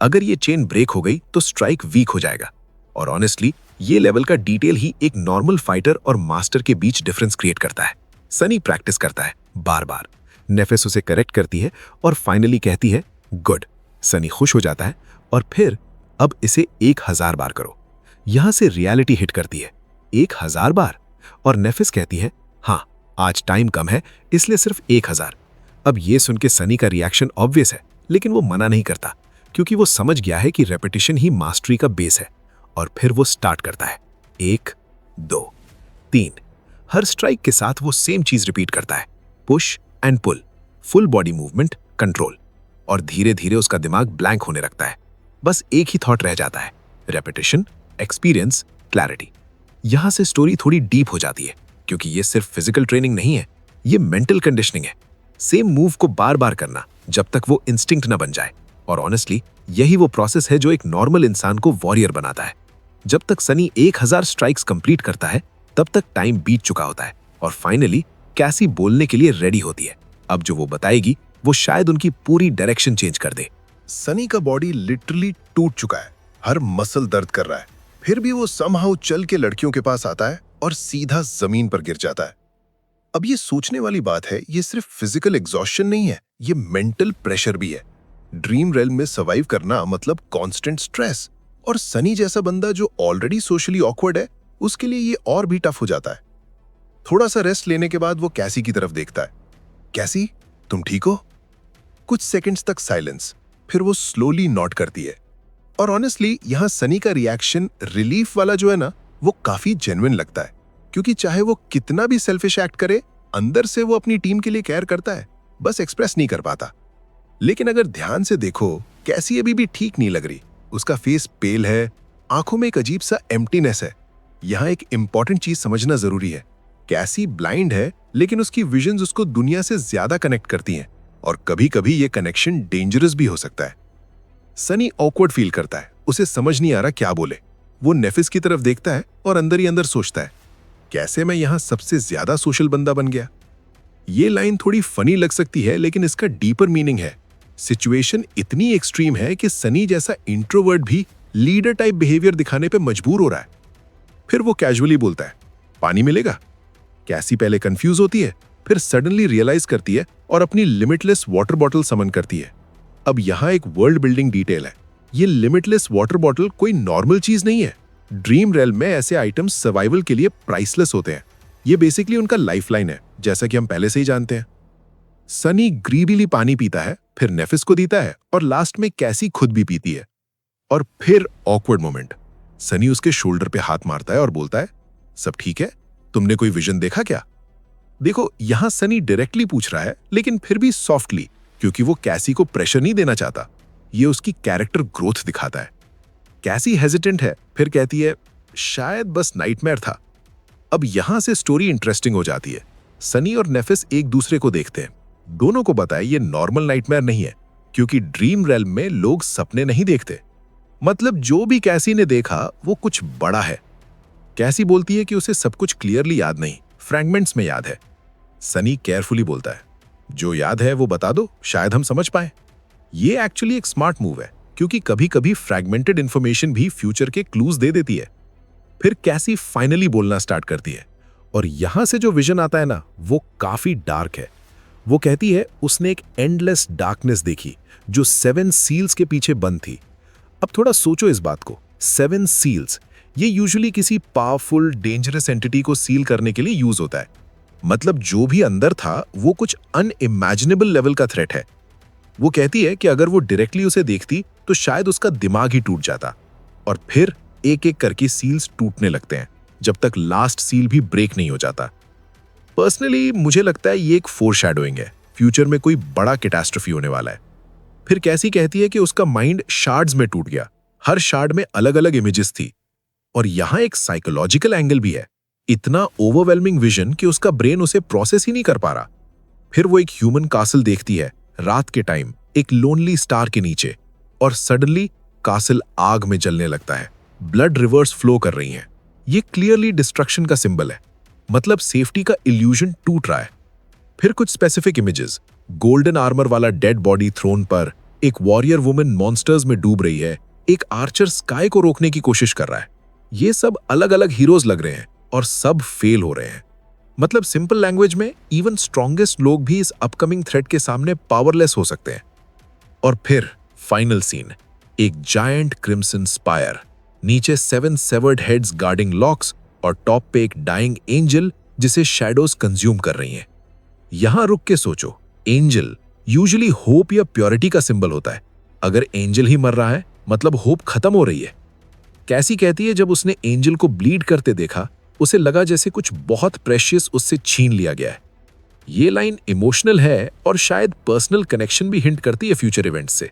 Speaker 2: अगर ये चेन ब्रेक हो गई तो स्ट्राइक वीक हो जाएगा। और ऑनेस्टली ये लेवल का डिटेल ही एक नॉर्मल फाइटर और मास्टर के बीच डिफरेंस क्रिएट करता है। सनी प्रैक्टिस करता है बार बार। नेफिस उसे करेक्ट करती है और फाइनली कहती है, गुड। सनी खुश हो जाता है और फिर अब इसे 1000 बार करो। यहां से रियलिटी हिट करती है, 1000 बार। और नेफिस कहती है, हाँ आज टाइम कम है, इसलिए सिर्फ 1000। अब ये सुन के सनी का रिएक्शन ऑब्वियस है, लेकिन वो मना नहीं करता, क्योंकि वो समझ गया है कि रेपिटेशन ही मास्टरी का बेस है। और फिर वो स्टार्ट करता है, 1, 2, 3। हर स्ट्राइक के साथ वो सेम चीज रिपीट करता है, push and pull, full body movement, control. और धीरे धीरे उसका दिमाग ब्लैंक होने लगता है। बस एक ही थॉट रह जाता है, रेपिटेशन, एक्सपीरियंस, क्लैरिटी। यहां से स्टोरी थोड़ी डीप हो जाती है, क्योंकि ये सिर्फ फिजिकल ट्रेनिंग नहीं है, ये मेंटल कंडीशनिंग है। सेम मूव को बार बार करना जब तक वो इंस्टिंक्ट न बन जाए। और ऑनेस्टली यही वो प्रोसेस है जो एक नॉर्मल इंसान को वॉरियर बनाता है। जब तक सनी 1000 स्ट्राइक्स कंप्लीट करता है, तब तक टाइम बीत चुका होता है और फाइनली कैसी बोलने के लिए रेडी होती है। अब जो वो बताएगी वो शायद उनकी पूरी डायरेक्शन चेंज कर दे।
Speaker 1: सनी का बॉडी लिटरली टूट चुका है, हर मसल दर्द कर रहा है। फिर भी वो समहाउ चल के लड़कियों के पास आता है और सीधा जमीन पर गिर जाता है। अब ये सोचने वाली बात है, ये सिर्फ फिजिकल एग्जॉस्शन नहीं है, ये मेंटल प्रेशर भी है। ड्रीम रेल्म में सर्वाइव करना मतलब कांस्टेंट स्ट्रेस। और सनी जैसा बंदा जो ऑलरेडी सोशली ऑकवर्ड है, उसके लिए ये और भी टफ हो जाता है। थोड़ा सा रेस्ट लेने के बाद वो कैसी की तरफ देखता है। कैसी, तुम ठीक हो? कुछ सेकंड्स तक साइलेंस, फिर वो स्लोली नॉट करती है। और ऑनेस्टली यहां सनी का रिएक्शन रिलीफ वाला जो है ना, वो काफी जेन्युइन लगता है, क्योंकि चाहे वो कितना भी सेल्फिश एक्ट करे, अंदर से वो अपनी टीम के लिए केयर करता है, बस एक्सप्रेस नहीं कर पाता। लेकिन अगर ध्यान से देखो, कैसी अभी भी ठीक नहीं लग रही। उसका फेस पेल है, आंखों में एक अजीब सा एम्प्टीनेस है। यहां एक इंपॉर्टेंट चीज समझना जरूरी है, कैसी ब्लाइंड है, लेकिन उसकी विजन्स उसको दुनिया से ज्यादा कनेक्ट करती हैं, और कभी कभी ये कनेक्शन डेंजरस भी हो सकता है। सनी ऑकवर्ड फील करता है, उसे समझ नहीं आ रहा क्या बोले। वो नेफिस की तरफ देखता है और अंदर ही अंदर सोचता है, कैसे मैं यहां सबसे ज्यादा सोशल बंदा बन गया। ये लाइन थोड़ी फनी लग सकती है, लेकिन इसका डीपर मीनिंग है। सिचुएशन इतनी एक्सट्रीम है कि सनी जैसा इंट्रोवर्ट भी लीडर टाइप बिहेवियर दिखाने पे मजबूर हो रहा है। फिर वो कैजुअली बोलता है, पानी मिलेगा? कैसी पहले कंफ्यूज होती है, फिर सडनली रियलाइज करती है और अपनी लिमिटलेस वाटर बॉटल समन करती है।
Speaker 2: अब यहाँ एक वर्ल्ड बिल्डिंग डिटेल है। ये लिमिटलेस वाटर बॉटल कोई नॉर्मल चीज नहीं है। ड्रीम रेल्म में ऐसे आइटम्स सर्वाइवल के लिए प्राइसलेस होते हैं। ये बेसिकली उनका लाइफलाइन है, जैसा कि हम पहले से ही जानते हैं। सनी ग्रीडीली पानी पीता है, फिर नेफिस को देता है और लास्ट में कैसी खुद भी पीती है। और फिर ऑकवर्ड मोमेंट। सनी उसके शोल्डर पे हाथ मारता है और बोलता है, सब ठीक है? तुमने कोई विजन देखा क्या? देखो, यहां सनी डायरेक्टली पूछ रहा है, लेकिन फिर भी सॉफ्टली, क्योंकि वो कैसी को प्रेशर नहीं देना चाहता। ये उसकी कैरेक्टर ग्रोथ दिखाता है। कैसी हेजिटेंट है, फिर कहती है, शायद बस नाइटमेयर था। अब यहां से स्टोरी इंटरेस्टिंग हो जाती है। सनी और नेफिस एक दूसरे को देखते हैं। दोनों को बताए ये नॉर्मल नाइटमेयर नहीं है, क्योंकि ड्रीम रेल्म में लोग सपने नहीं देखते। मतलब जो भी कैसी ने देखा वो कुछ बड़ा है। कैसी बोलती है कि उसे सब कुछ क्लियरली याद नहीं, फ्रैगमेंट्स में याद है। सनी केयरफुली बोलता है, जो याद है वो बता दो, शायद हम समझ पाए। ये एक्चुअली एक स्मार्ट मूव है, क्योंकि कभी कभी फ्रैगमेंटेड इंफॉर्मेशन भी फ्यूचर के क्लूज दे देती है। फिर कैसी फाइनली बोलना स्टार्ट करती है, और यहां से जो विजन आता है ना, वो काफी डार्क है। वो कहती है उसने एक एंडलेस डार्कनेस देखी जो 7 सील्स के पीछे बंद थी। अब थोड़ा सोचो इस बात को, 7 सील्स, ये यूजुअली किसी पावरफुल डेंजरस एंटिटी को सील करने के लिए यूज होता है। मतलब जो भी अंदर था वो कुछ अनइमेजिनेबल लेवल का थ्रेट है। वो कहती है कि अगर वो डायरेक्टली उसे देखती तो शायद उसका दिमाग ही टूट जाता। और फिर एक एक करके सील्स टूटने लगते हैं, जब तक लास्ट सील भी ब्रेक नहीं हो जाता। पर्सनली मुझे लगता है ये एक फोरशैडोइंग है, फ्यूचर में कोई बड़ा कैटास्ट्रोफी होने वाला है। फिर कैसी कहती है कि उसका माइंड शार्ड्स में टूट गया, हर शार्ड में अलग अलग इमेजेस थी। और यहां एक साइकोलॉजिकल एंगल भी है, इतना ओवरवेलमिंग विजन कि उसका ब्रेन उसे प्रोसेस ही नहीं कर पा रहा। फिर वो एक ह्यूमन कासल देखती है रात के टाइम, एक लोनली स्टार के नीचे, और सडनली कासल आग में जलने लगता है। ब्लड रिवर्स फ्लो कर रही हैं। ये क्लियरली डिस्ट्रक्शन का सिंबल है, मतलब सेफ्टी का इल्यूजन टूट रहा है। फिर कुछ स्पेसिफिक इमेजेस, गोल्डन आर्मर वाला डेड बॉडी थ्रोन पर, एक वॉरियर वुमन मॉन्स्टर्स में डूब रही है, एक आर्चर स्काई को रोकने की कोशिश कर रहा है। ये सब अलग अलग हीरोज लग रहे हैं और सब फेल हो रहे हैं। मतलब सिंपल लैंग्वेज में, इवन स्ट्रॉन्गेस्ट लोग भी इस अपकमिंग थ्रेट के सामने पावरलेस हो सकते हैं। और फिर फाइनल सीन, एक जायंट क्रिम्सन स्पायर, नीचे 7 सेवर्ड हेड्स गार्डिंग लॉक्स, और टॉप पे एक डाइंग एंजल जिसे शैडोज कंज्यूम कर रही हैं। यहां रुक के सोचो, एंजल यूजुअली होप या प्योरिटी का सिंबल होता है। अगर एंजल ही मर रहा है, मतलब होप खत्म हो रही है। कैसी कहती है जब उसने एंजल को ब्लीड करते देखा, उसे लगा जैसे कुछ बहुत प्रेशियस उससे छीन लिया गया है। ये लाइन इमोशनल है और शायद पर्सनल कनेक्शन भी हिंट करती है फ्यूचर इवेंट्स से।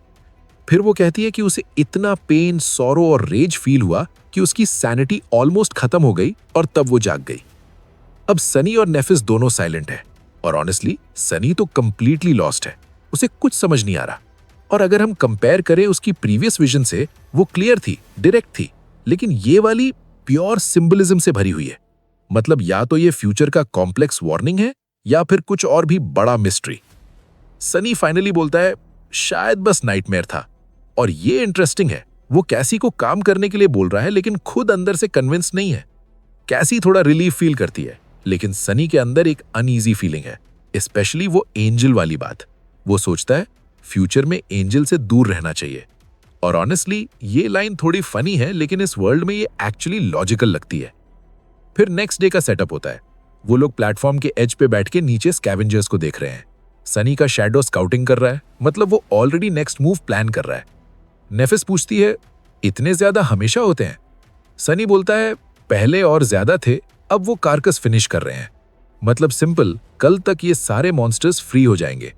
Speaker 2: फिर वो कहती है कि उसे इतना पेन, सॉरो और रेज फील हुआ कि उसकी सैनिटी ऑलमोस्ट खत्म हो गई, और तब वो जाग गई। अब सनी और नेफिस दोनों साइलेंट हैं, और ऑनेस्टली सनी तो कंप्लीटली लॉस्ट है। उसे कुछ समझ नहीं आ रहा। और अगर हम कंपेयर करें उसकी प्रीवियस विजन से, वो क्लियर थी, डायरेक्ट थी, लेकिन ये वाली प्योर सिंबलिज्म से भरी हुई है। मतलब या तो ये फ्यूचर का कॉम्प्लेक्स वार्निंग है, या फिर कुछ और भी बड़ा मिस्ट्री। सनी फाइनली बोलता है, शायद बस नाइटमेयर था। और ये इंटरेस्टिंग है, वो कैसी को काम करने के लिए बोल रहा है, लेकिन खुद अंदर से कन्विंस नहीं है। कैसी थोड़ा रिलीफ फील करती है, लेकिन सनी के अंदर एक अनईजी फीलिंग है, स्पेशली वो एंजल वाली बात। वो सोचता है फ्यूचर में एंजल से दूर रहना चाहिए। और ऑनेस्टली ये लाइन थोड़ी फनी है, लेकिन इस वर्ल्ड में ये एक्चुअली लॉजिकल लगती है। फिर नेक्स्ट डे का सेटअप होता है। वो लोग प्लेटफॉर्म के एज पे बैठ के नीचे स्कैवेंजर्स को देख रहे हैं। सनी का शैडो स्काउटिंग कर रहा है, मतलब वो ऑलरेडी नेक्स्ट मूव प्लान कर रहा है। नेफिस पूछती है, इतने ज्यादा हमेशा होते हैं? सनी बोलता है, पहले और ज्यादा थे, अब वो कार्कस फिनिश कर रहे हैं। मतलब सिंपल, कल तक ये सारे मॉन्स्टर्स फ्री हो जाएंगे।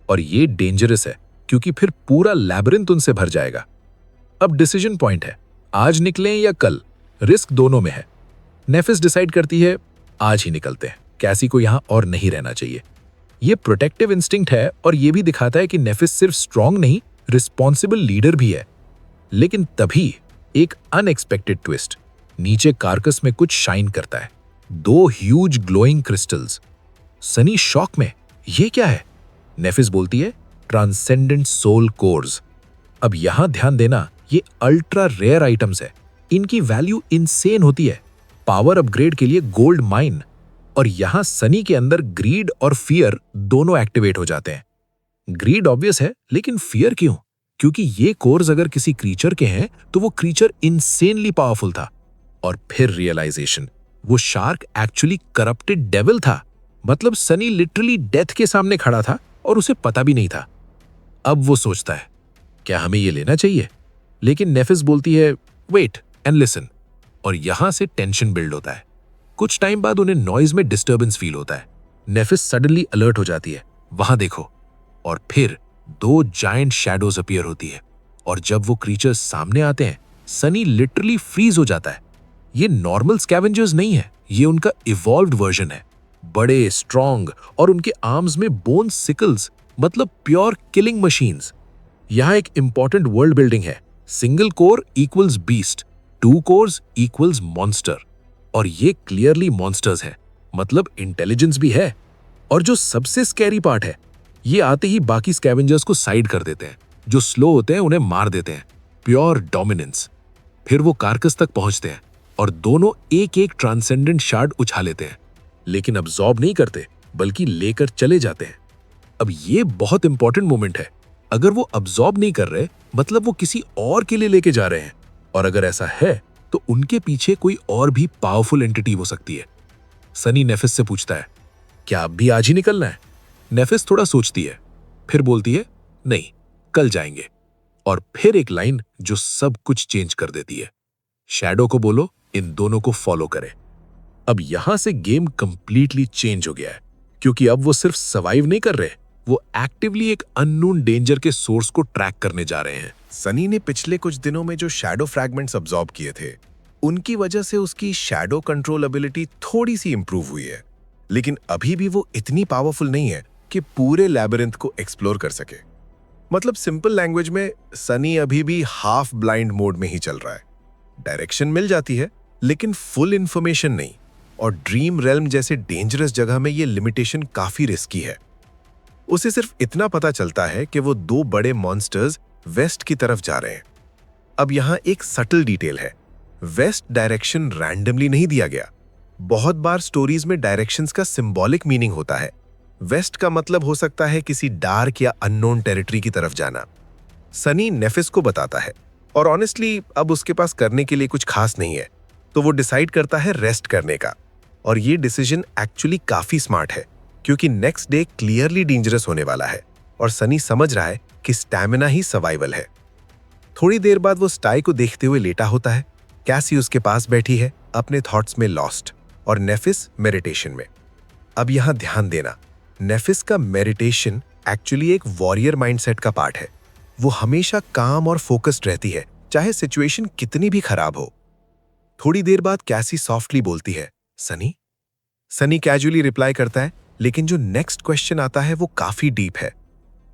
Speaker 2: और ये डेंजरस है, क्योंकि फिर पूरा लैबिरिंथ उनसे भर जाएगा। अब डिसीजन पॉइंट है, आज निकलें या कल, रिस्क दोनों में है। नेफिस डिसाइड करती है, आज ही निकलते हैं, कैसी को यहां और नहीं रहना चाहिए। ये प्रोटेक्टिव इंस्टिंक्ट है, और ये भी दिखाता है कि नेफिस सिर्फ स्ट्रांग नहीं, रिस्पॉन्सिबल लीडर भी है। लेकिन तभी एक अनएक्सपेक्टेड ट्विस्ट, नीचे कार्कस में कुछ शाइन करता है, 2 huge glowing crystals. Sunny shock में, ये क्या है? नेफिस बोलती है, ट्रांसेंडेंट सोल कोर्स। अब यहां ध्यान देना, ये अल्ट्रा रेयर आइटम्स है, इनकी वैल्यू इनसेन होती है। पावर अपग्रेड के लिए गोल्ड माइन। और यहां सनी के अंदर ग्रीड और फियर दोनों एक्टिवेट हो जाते हैं। ग्रीड ऑब्वियस है, लेकिन फियर क्यों? क्योंकि ये कोर्स अगर किसी क्रीचर के हैं तो वो क्रीचर इंसेनली पावरफुल था। और फिर रियलाइजेशन, वो शार्क एक्चुअली करप्टेड डेविल था। मतलब सनी लिटरली डेथ के सामने खड़ा था और उसे पता भी नहीं था। अब वो सोचता है, क्या हमें ये लेना चाहिए? लेकिन नेफिस बोलती है, वेट एंड लिसन। और यहां से टेंशन बिल्ड होता है। कुछ टाइम बाद उन्हें नॉइज में डिस्टर्बेंस फील होता है। नेफिस सडनली अलर्ट हो जाती है, वहां देखो। और फिर 2 जायंट शैडोज अपीयर होती है। और जब वो क्रीचर्स सामने आते हैं, सनी लिटरली फ्रीज हो जाता है। ये नॉर्मल स्कैवेंजर्स नहीं है, ये उनका इवॉल्व्ड वर्जन है। बड़े, स्ट्रॉन्ग और उनके आर्म्स में बोन सिकल्स, मतलब प्योर किलिंग मशीन्स। यहां एक इंपॉर्टेंट वर्ल्ड बिल्डिंग है। Single core equals beast, 2 course equals monster. और ये क्लियरली मॉन्स्टर्स है, मतलब इंटेलिजेंस भी है। और जो सबसे स्कैरी पार्ट है, ये आते ही बाकी स्कैवेंजर्स को साइड कर देते हैं। जो स्लो होते हैं उन्हें मार देते हैं। Pure dominance. फिर वो कार्कस तक पहुंचते हैं और दोनों एक एक ट्रांसेंडेंट शार्ड उछा लेते हैं। लेकिन अब्सॉर्ब नहीं करते, बल्कि लेकर चले जाते हैं। अब ये बहुत इंपॉर्टेंट मोमेंट है। अगर वो अब्सॉर्ब नहीं कर रहे, मतलब वो किसी और के लिए लेके जा रहे हैं। और अगर ऐसा है तो उनके पीछे कोई और भी पावरफुल एंटिटी हो सकती है। सनी नेफिस से पूछता है, क्या अब भी आज ही निकलना है? नेफिस थोड़ा सोचती है, फिर बोलती है, नहीं, कल जाएंगे। और फिर एक लाइन जो सब कुछ चेंज कर देती है, शैडो को बोलो इन दोनों को फॉलो करे। अब यहां से गेम कंप्लीटली चेंज हो गया है, क्योंकि अब वो सिर्फ सर्वाइव नहीं कर रहे, वो एक्टिवली एक अननोन डेंजर के सोर्स को ट्रैक करने जा रहे हैं।
Speaker 3: सनी ने पिछले कुछ दिनों में जो शैडो फ्रैगमेंट्स अब्सॉर्ब किए थे, उनकी वजह से उसकी शैडो कंट्रोल एबिलिटी थोड़ी सी इंप्रूव हुई है। लेकिन अभी भी वो इतनी पावरफुल नहीं है कि पूरे लैबिरिंथ को एक्सप्लोर कर सके। मतलब सिंपल लैंग्वेज में, सनी अभी भी हाफ ब्लाइंड मोड में ही चल रहा है। डायरेक्शन मिल जाती है, लेकिन फुल इंफॉर्मेशन नहीं। और ड्रीम रेल्म जैसे डेंजरस जगह में ये लिमिटेशन काफी रिस्की है। उसे सिर्फ इतना पता चलता है कि वो 2 बड़े मॉन्स्टर्स वेस्ट की तरफ जा रहे हैं। अब यहां एक सटल डिटेल है, वेस्ट डायरेक्शन रैंडमली नहीं दिया गया। बहुत बार स्टोरीज में डायरेक्शंस का सिंबॉलिक मीनिंग होता है। वेस्ट का मतलब हो सकता है किसी डार्क या अननोन टेरिटरी की तरफ जाना। सनी नेफिस को बताता है, और ऑनेस्टली अब उसके पास करने के लिए कुछ खास नहीं है, तो वो डिसाइड करता है रेस्ट करने का। और ये डिसीजन एक्चुअली काफी स्मार्ट है, क्योंकि नेक्स्ट डे क्लियरली डेंजरस होने वाला है और सनी समझ रहा है कि स्टैमिना ही सर्वाइवल है। थोड़ी देर बाद वो स्टाई को देखते हुए लेटा होता है। कैसी उसके पास बैठी है, अपने थॉट्स में लॉस्ट, और नेफिस मेडिटेशन में। अब यहां ध्यान देना, नेफिस का मेडिटेशन एक्चुअली एक वॉरियर माइंडसेट का पार्ट है। वो हमेशा काम और फोकस्ड रहती है, चाहे सिचुएशन कितनी भी खराब हो। थोड़ी देर बाद कैसी सॉफ्टली बोलती है, सनी। सनी कैजुअली रिप्लाई करता है, लेकिन जो नेक्स्ट क्वेश्चन आता है वो काफी डीप है।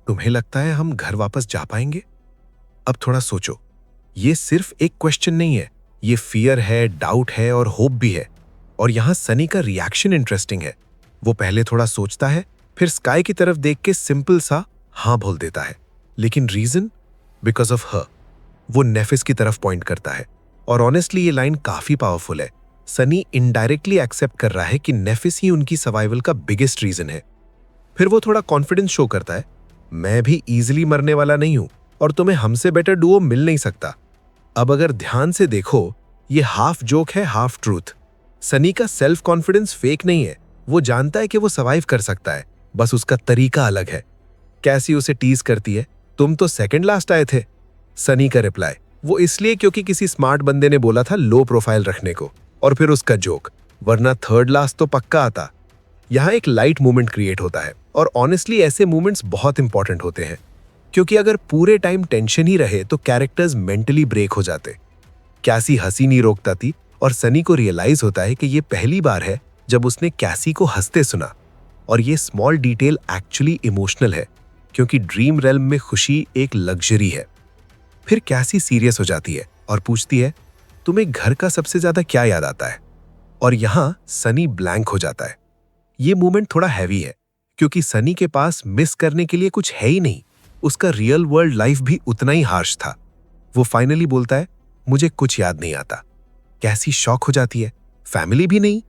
Speaker 3: तुम्हें लगता है हम घर वापस जा पाएंगे? अब थोड़ा सोचो, ये सिर्फ एक क्वेश्चन नहीं है, ये फियर है, डाउट है और होप भी है। और यहां सनी का रिएक्शन इंटरेस्टिंग है। वो पहले थोड़ा सोचता है, फिर स्काई की तरफ देख के सिंपल सा हाँ बोल देता है। लेकिन रीजन? Because of her. वो नेफिस की तरफ पॉइंट करता है। और ऑनेस्टली ये लाइन काफी पावरफुल है। सनी इनडायरेक्टली एक्सेप्ट कर रहा है कि नेफिस ही उनकी सर्वाइवल का बिगेस्ट रीजन है। फिर वो थोड़ा कॉन्फिडेंस शो करता है, मैं भी इजीली मरने वाला नहीं हूं और तुम्हें हमसे बेटर डुओ मिल नहीं सकता। अब अगर ध्यान से देखो, ये हाफ जोक है, हाफ ट्रूथ। सनी का सेल्फ कॉन्फिडेंस फेक नहीं है, वो जानता है कि वो सर्वाइव कर सकता है, बस उसका तरीका अलग है। कैसी उसे टीज करती है, तुम तो सेकंड लास्ट आए थे। सनी का रिप्लाई, वो इसलिए क्योंकि किसी स्मार्ट बंदे ने बोला था लो प्रोफाइल रखने को, और फिर उसका जोक, वरना थर्ड लास्ट तो पक्का आता। यहां एक लाइट मोमेंट क्रिएट होता है, और ऑनेस्टली ऐसे मोमेंट्स बहुत इंपॉर्टेंट होते हैं, क्योंकि अगर पूरे टाइम टेंशन ही रहे तो कैरेक्टर्स मेंटली ब्रेक हो जाते। कैसी हंसी नहीं रोकता थी, और सनी को रियलाइज होता है कि ये पहली बार है जब उसने कैसी को हंसते सुना। और ये स्मॉल डिटेल एक्चुअली इमोशनल है, क्योंकि ड्रीम रेल्म में खुशी एक लग्जरी है। फिर कैसी सीरियस हो जाती है और पूछती है, तुम्हें घर का सबसे ज्यादा क्या याद आता है? और यहां सनी ब्लैंक हो जाता है। ये मोमेंट थोड़ा हैवी है, क्योंकि सनी के पास मिस करने के लिए कुछ है ही नहीं। उसका रियल वर्ल्ड लाइफ भी उतना ही हार्श था। वो फाइनली बोलता है, मुझे कुछ याद नहीं आता। कैसी शॉक हो जाती है, फैमिली भी नहीं?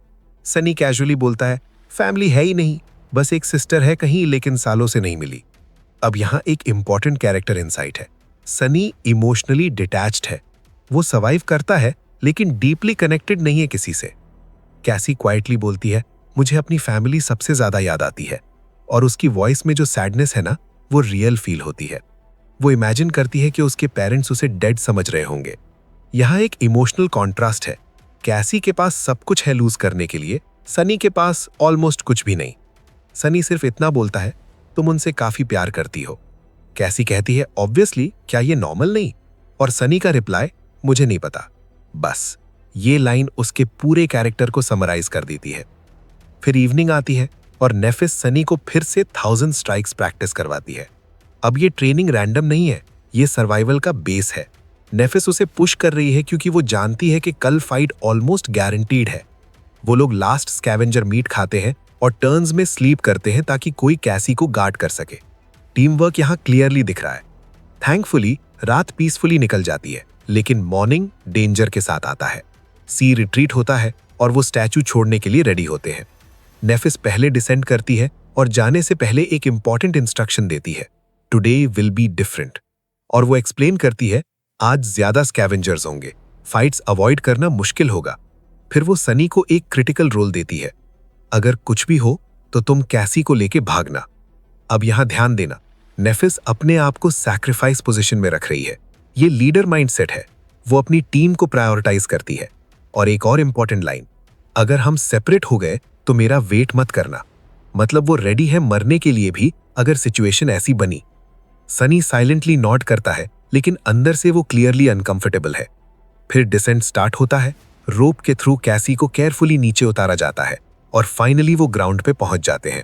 Speaker 3: सनी कैजुअली बोलता है, फैमिली है ही नहीं, बस एक सिस्टर है कहीं, लेकिन सालों से नहीं मिली। अब यहां एक इंपॉर्टेंट कैरेक्टर इनसाइट है।
Speaker 4: सनी इमोशनली डिटैच्ड है। वो सर्वाइव करता है लेकिन डीपली कनेक्टेड नहीं है किसी से। कैसी क्वाइटली बोलती है, मुझे अपनी फैमिली सबसे ज्यादा याद आती है, और उसकी वॉइस में जो सैडनेस है ना, वो रियल फील होती है। वो इमेजिन करती है कि उसके पेरेंट्स उसे डेड समझ रहे होंगे। यहाँ एक इमोशनल कॉन्ट्रास्ट है। कैसी के पास सब कुछ है लूज करने के लिए, सनी के पास ऑलमोस्ट कुछ भी नहीं। सनी सिर्फ इतना बोलता है, तुम उनसे काफी प्यार करती हो। कैसी कहती है, ऑब्वियसली, क्या ये नॉर्मल नहीं? और सनी का रिप्लाई, मुझे नहीं पता। बस ये लाइन उसके पूरे कैरेक्टर को समराइज कर देती है। फिर इवनिंग आती है और नेफिस सनी को फिर से 1000 स्ट्राइक्स प्रैक्टिस करवाती है। अब ये ट्रेनिंग रैंडम नहीं है, ये सर्वाइवल का बेस है। नेफिस उसे पुश कर रही है क्योंकि वो जानती है कि कल फाइट ऑलमोस्ट गारंटीड है। वो लोग लास्ट स्कैवेंजर मीट खाते हैं और टर्न्स में स्लीप करते हैं ताकि कोई कैसी को गार्ड कर सके। टीम वर्क यहाँ क्लियरली दिख रहा है। थैंकफुली रात पीसफुली निकल जाती है, लेकिन मॉर्निंग डेंजर के साथ आता है। सी रिट्रीट होता है और वो स्टैचू छोड़ने के लिए रेडी होते हैं। नेफिस पहले डिसेंड करती है और जाने से पहले एक इंपॉर्टेंट इंस्ट्रक्शन देती है, टुडे विल बी डिफरेंट। और वो एक्सप्लेन करती है, आज ज्यादा स्कैवेंजर्स होंगे, फाइट्स अवॉइड करना मुश्किल होगा। फिर वो सनी को एक क्रिटिकल रोल देती है, अगर कुछ भी हो तो तुम कैसी को लेके भागना। अब यहां ध्यान देना, नेफिस अपने आप को सैक्रिफाइस पोजीशन में रख रही है। ये लीडर माइंडसेट है। वो अपनी टीम को प्रायोरिटाइज करती है। और एक और इंपॉर्टेंट लाइन, अगर हम सेपरेट हो गए तो मेरा वेट मत करना। मतलब वो रेडी है मरने के लिए भी अगर सिचुएशन ऐसी बनी। सनी साइलेंटली नॉट करता है, लेकिन अंदर से वो क्लियरली अनकंफर्टेबल है। फिर डिसेंट स्टार्ट होता है। रोप के थ्रू कैसी को केयरफुली नीचे उतारा जाता है और फाइनली वो ग्राउंड पे पहुंच जाते हैं।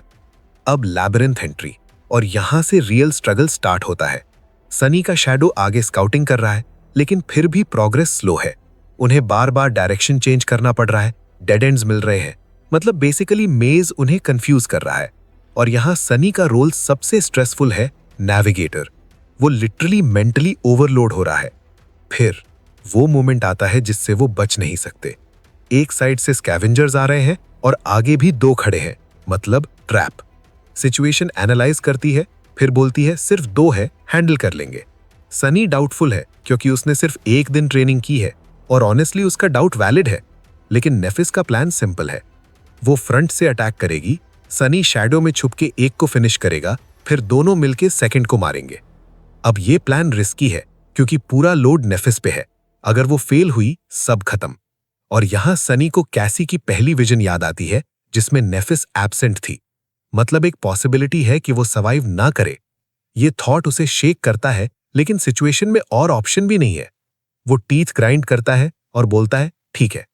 Speaker 4: अब लैबिरिंथ एंट्री, और यहां से रियल स्ट्रगल स्टार्ट होता है। सनी का शैडो आगे स्काउटिंग कर रहा है, लेकिन फिर भी प्रोग्रेस स्लो है। उन्हें बार बार डायरेक्शन चेंज करना पड़ रहा है, डेड एंड्स मिल रहे हैं। मतलब बेसिकली मेज उन्हें कंफ्यूज कर रहा है। और यहां सनी का रोल सबसे स्ट्रेसफुल है, नेविगेटर। वो लिटरली मेंटली ओवरलोड हो रहा है। फिर वो मोमेंट आता है जिससे वो बच नहीं सकते। एक साइड से स्कैवेंजर्स आ रहे हैं और आगे भी 2 खड़े हैं, मतलब ट्रैप। सिचुएशन एनालाइज करती है, फिर बोलती है सिर्फ 2 है, हैंडल कर लेंगे। सनी डाउटफुल है क्योंकि उसने सिर्फ 1 दिन ट्रेनिंग की है, और ऑनेस्टली उसका डाउट वैलिड है। लेकिन नेफिस का प्लान सिंपल है। वो फ्रंट से अटैक करेगी, सनी शैडो में छुप के एक को फिनिश करेगा, फिर दोनों मिलके सेकंड को मारेंगे। अब ये प्लान रिस्की है क्योंकि पूरा लोड नेफिस पे है। अगर वो फेल हुई, सब खत्म। और यहां सनी को कैसी की पहली विजन याद आती है जिसमें नेफिस एब्सेंट थी। मतलब एक पॉसिबिलिटी है कि वो सर्वाइव ना करे। ये थॉट उसे शेक करता है, लेकिन सिचुएशन में और ऑप्शन भी नहीं है। वो टीथ ग्राइंड करता है और बोलता है, ठीक है।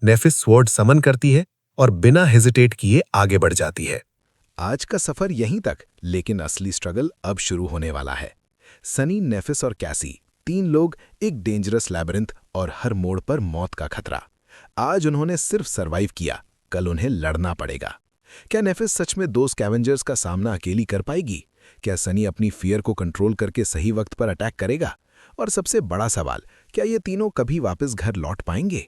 Speaker 4: नेफिस स्वॉर्ड समन करती है और बिना हेजिटेट किए आगे बढ़ जाती है।
Speaker 1: आज का सफर यहीं तक, लेकिन असली स्ट्रगल अब शुरू होने वाला है। सनी, नेफिस और कैसी, 3 लोग एक डेंजरस लैबिरिंथ और हर मोड़ पर मौत का खतरा। आज उन्होंने सिर्फ सरवाइव किया, कल उन्हें लड़ना पड़ेगा। क्या नेफिस सच में 2 स्कैवेंजर्स का सामना अकेली कर पाएगी? क्या सनी अपनी फियर को कंट्रोल करके सही वक्त पर अटैक करेगा? और सबसे बड़ा सवाल, क्या ये तीनों कभी वापस घर लौट पाएंगे?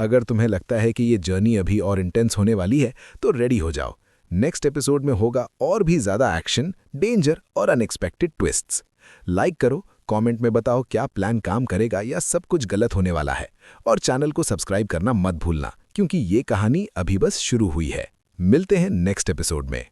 Speaker 1: अगर तुम्हें लगता है कि ये जर्नी अभी और इंटेंस होने वाली है, तो रेडी हो जाओ। नेक्स्ट एपिसोड में होगा और भी ज्यादा एक्शन, डेंजर और अनएक्सपेक्टेड ट्विस्ट्स। लाइक करो, कमेंट में बताओ क्या प्लान काम करेगा या सब कुछ गलत होने वाला है। और चैनल को सब्सक्राइब करना मत भूलना, क्योंकि ये कहानी अभी बस शुरू हुई है। मिलते हैं नेक्स्ट एपिसोड में।